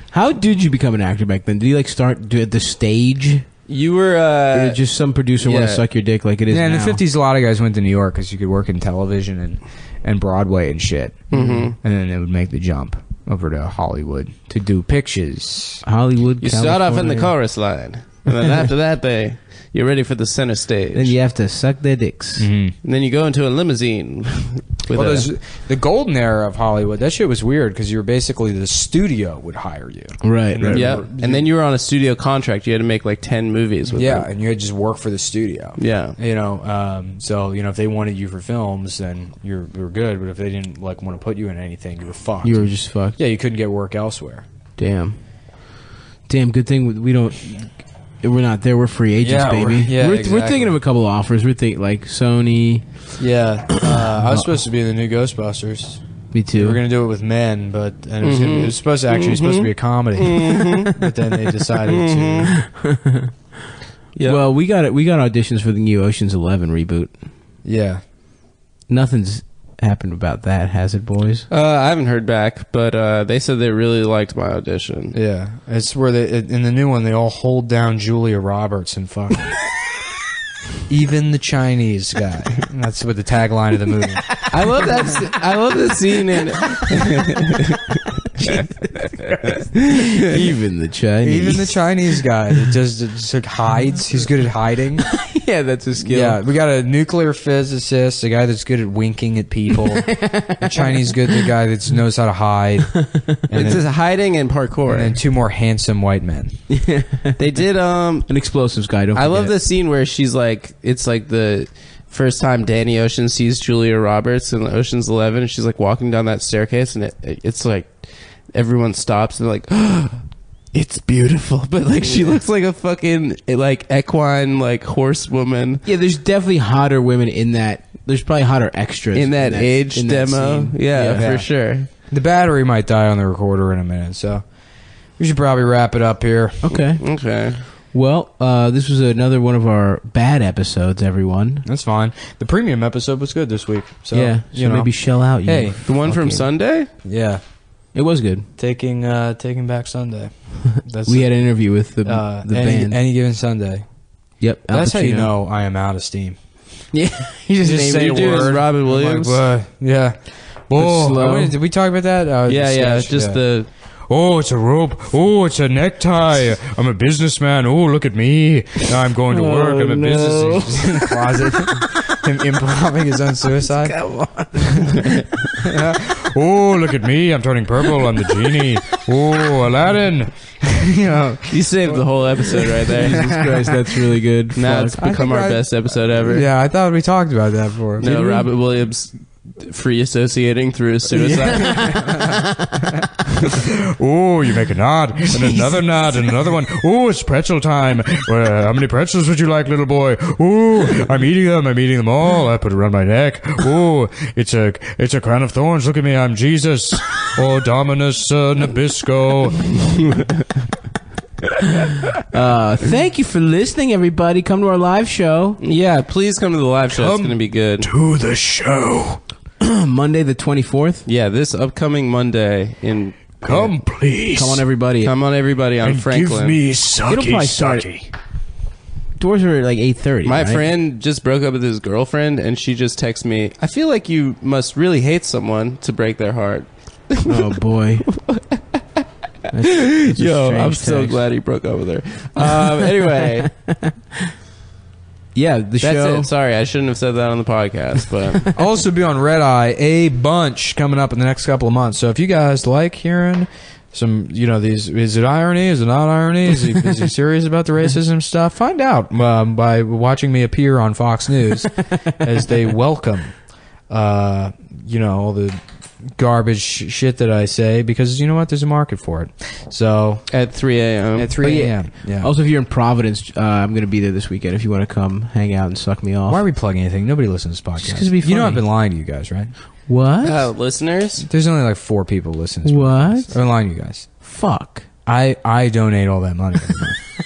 How did you become an actor back then? Did you like start at the stage? You were Or did just some producer want yeah. to suck your dick like it is Yeah, in now? the 50s, a lot of guys went to New York because you could work in television and Broadway and shit. And then they would make the jump over to Hollywood to do pictures. Hollywood. you start off in the California. chorus line, and then after that you're ready for the center stage. Then you have to suck their dicks. And then you go into a limousine with Well, a, there's the golden era of Hollywood. That shit was weird because you were basically the studio would hire you. Right, And right. then- yeah, and then you were on a studio contract. You had to make like 10 movies with Yeah, them. and you had to just work for the studio. Yeah. So if they wanted you for films, then you were good. But if they didn't like want to put you in anything, you were fucked. You were just fucked. Yeah, you couldn't get work elsewhere. Damn. Good thing we don't. We're not there. We're free agents, Yeah, baby. we're We're thinking of a couple of offers. We're thinking like Sony. Yeah, I was supposed to be in the new Ghostbusters. Me We too. were gonna do it with men, but and it was supposed to be a comedy, but then they decided to. Yeah. Well, we got it. We got auditions for the new Ocean's 11 reboot. Yeah, Nothing's happened about that, has it, boys? I haven't heard back, but they said they really liked my audition. yeah. It's where in the new one they all hold down Julia Roberts and fuck. Even the Chinese guy. That's what the tagline of the movie. I love that. I love the scene in. Even the Chinese. Even the Chinese guy that just like hides. He's good at hiding. yeah, that's a skill. Yeah, we got a nuclear physicist, a guy that's good at winking at people. The Chinese good, the guy that knows how to hide. And It's then, just hiding and parkour. and then two more handsome white men. They did. An explosives guy. Don't I love forget. the scene where she's like, it's like the first time Danny Ocean sees Julia Roberts in Ocean's 11, and she's like walking down that staircase, and it's like everyone stops and they're like, oh, it's beautiful, but like she looks like a fucking like equine like horsewoman Yeah, there's definitely hotter women in that. There's probably hotter extras in that age in that demo. scene. Yeah, for sure. The battery might die on the recorder in a minute, so we should probably wrap it up here. Okay. Okay. Well, this was another one of our bad episodes, everyone. That's fine. The premium episode was good this week. So, yeah, so you know. maybe shell out. You Hey, The one from fucking- Sunday? Yeah. It was good. Taking back Sunday. That's We had an interview with the any, band. any given Sunday. Yep. Al That's how you Pacino. know I am out of steam. Yeah, you just Just name say it. a Dude, it's word. Robin I'm like, Williams. yeah. Oh, slow. did we talk about that? Yeah, sketch, just the. Oh, it's a rope. Oh, it's a necktie. I'm a businessman. Oh, look at me. Now I'm going to work. I'm a no. business. He's just in the closet. Him improving his own suicide. Come on. Oh, look at me. I'm turning purple. I'm the genie. Oh, Aladdin. You know. You saved the whole episode right there. Jesus Christ, that's really good. Now Fuck. it's become our best episode ever. Yeah, I thought we talked about that before. No, Robert Williams free associating through his suicide. Oh, you make a nod, and another nod, and another one. Oh, it's pretzel time. Well, how many pretzels would you like, little boy? Oh, I'm eating them all. I put it around my neck. Oh, it's a crown of thorns. Look at me, I'm Jesus. Oh, Dominus Nabisco. Thank you for listening, everybody. Come to our live show Yeah, please come to the live show. It's Come. going to be good. To the show. Monday the 24th. Yeah, this upcoming Monday in. Come, please. Come on, everybody. Come on, everybody, on and Franklin. give me sucky, It'll probably start- sucky. Doors are at like 8:30. My right? friend just broke up with his girlfriend, and she just texted me, I feel like you must really hate someone to break their heart. Oh boy. That's a Yo, I'm strange so text. glad he broke up with her. Anyway, Yeah, the that's show. it. Sorry, I shouldn't have said that on the podcast, but I'll also be on Red Eye a bunch coming up in the next couple of months. So if you guys like hearing some, these, is it irony? Is it not irony? Is he serious about the racism stuff? Find out by watching me appear on Fox News as they welcome, all the garbage shit that I say, because you know what? There's a market for it. So at 3 a.m. at 3 a.m. Yeah. Also, if you're in Providence, I'm going to be there this weekend. If you want to come hang out and suck me off. Why are we plugging anything? Nobody listens to this podcast. Just 'cause it'd be You know funny. I've been lying to you guys, right? What? Listeners, There's only like 4 people listening to this What? podcast. I've been lying to you guys. Fuck. I donate all that money.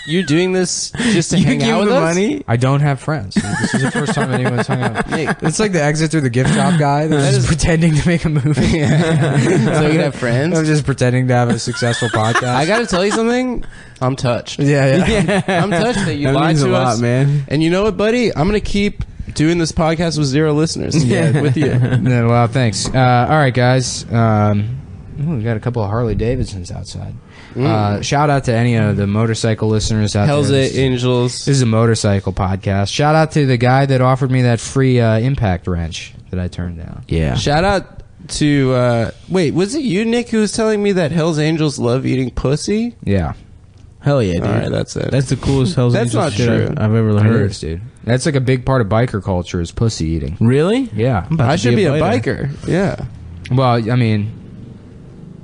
you're doing this just to You hang give out with the us? money? I don't have friends. This is the first time anyone's hung out. It's like the exit through the gift shop guy that's just pretending to make a movie. So you can have I'm friends? just pretending to have a successful podcast. I got to tell you something. I'm touched. yeah. I'm touched that you That lied means to a lot, us. man. And you know what, buddy? I'm going to keep doing this podcast with 0 listeners. Yeah, with you. No, well, thanks. All right, guys. We got a couple of Harley Davidsons outside. Shout out to any of the motorcycle listeners out Hell's there. Angels. This is a motorcycle podcast. Shout out to the guy that offered me that free impact wrench that I turned down. Yeah. Shout out to, wait, was it you, Nick, who was telling me that Hell's Angels love eating pussy? Yeah. Hell yeah, dude. All right, that's it. That's the coolest Hell's That's Angels not shit true. I've ever It heard. is, dude. That's like a big part of biker culture is pussy eating. Really? Yeah. I'm about I to should be a biter. biker. Yeah. Well, I mean,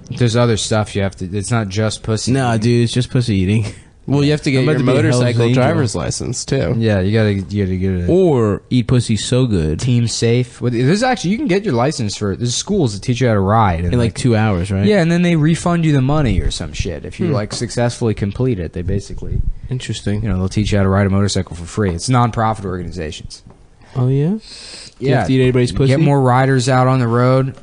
there's other stuff you have to. It's not just pussy. Nah, eating. dude, it's just pussy eating. Well, you have to get I'm your about to be a Hell's motorcycle Angel. driver's license, too. Yeah, you gotta get it. Or eat pussy so good Team safe. There's actually you can get your license for. There's schools that teach you how to ride in like 2 hours, right? Yeah, and then they refund you the money or some shit if you like successfully complete it. They basically, Interesting. they'll teach you how to ride a motorcycle for free. It's non-profit organizations. Oh, yeah? Do you have to eat anybody's pussy? Get more riders out on the road.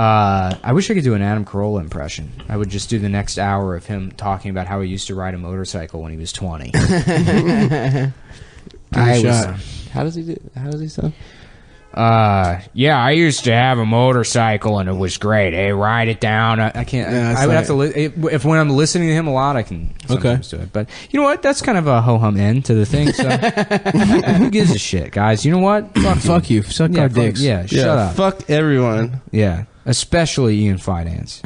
I wish I could do an Adam Carolla impression. I would just do the next hour of him talking about how he used to ride a motorcycle when he was 20. a shot. How does he sound? Yeah, I used to have a motorcycle and it was great. Hey, ride it down. I can't. Yeah, it's I would like- have to. If when I'm listening to him a lot, I can sometimes do it. But you know what? That's kind of a ho hum end to the thing. So who gives a shit, guys? You know what? Fuck you. Suck Yeah, our fuck- dicks. yeah, shut up. Fuck everyone. Yeah, especially Ian Finance.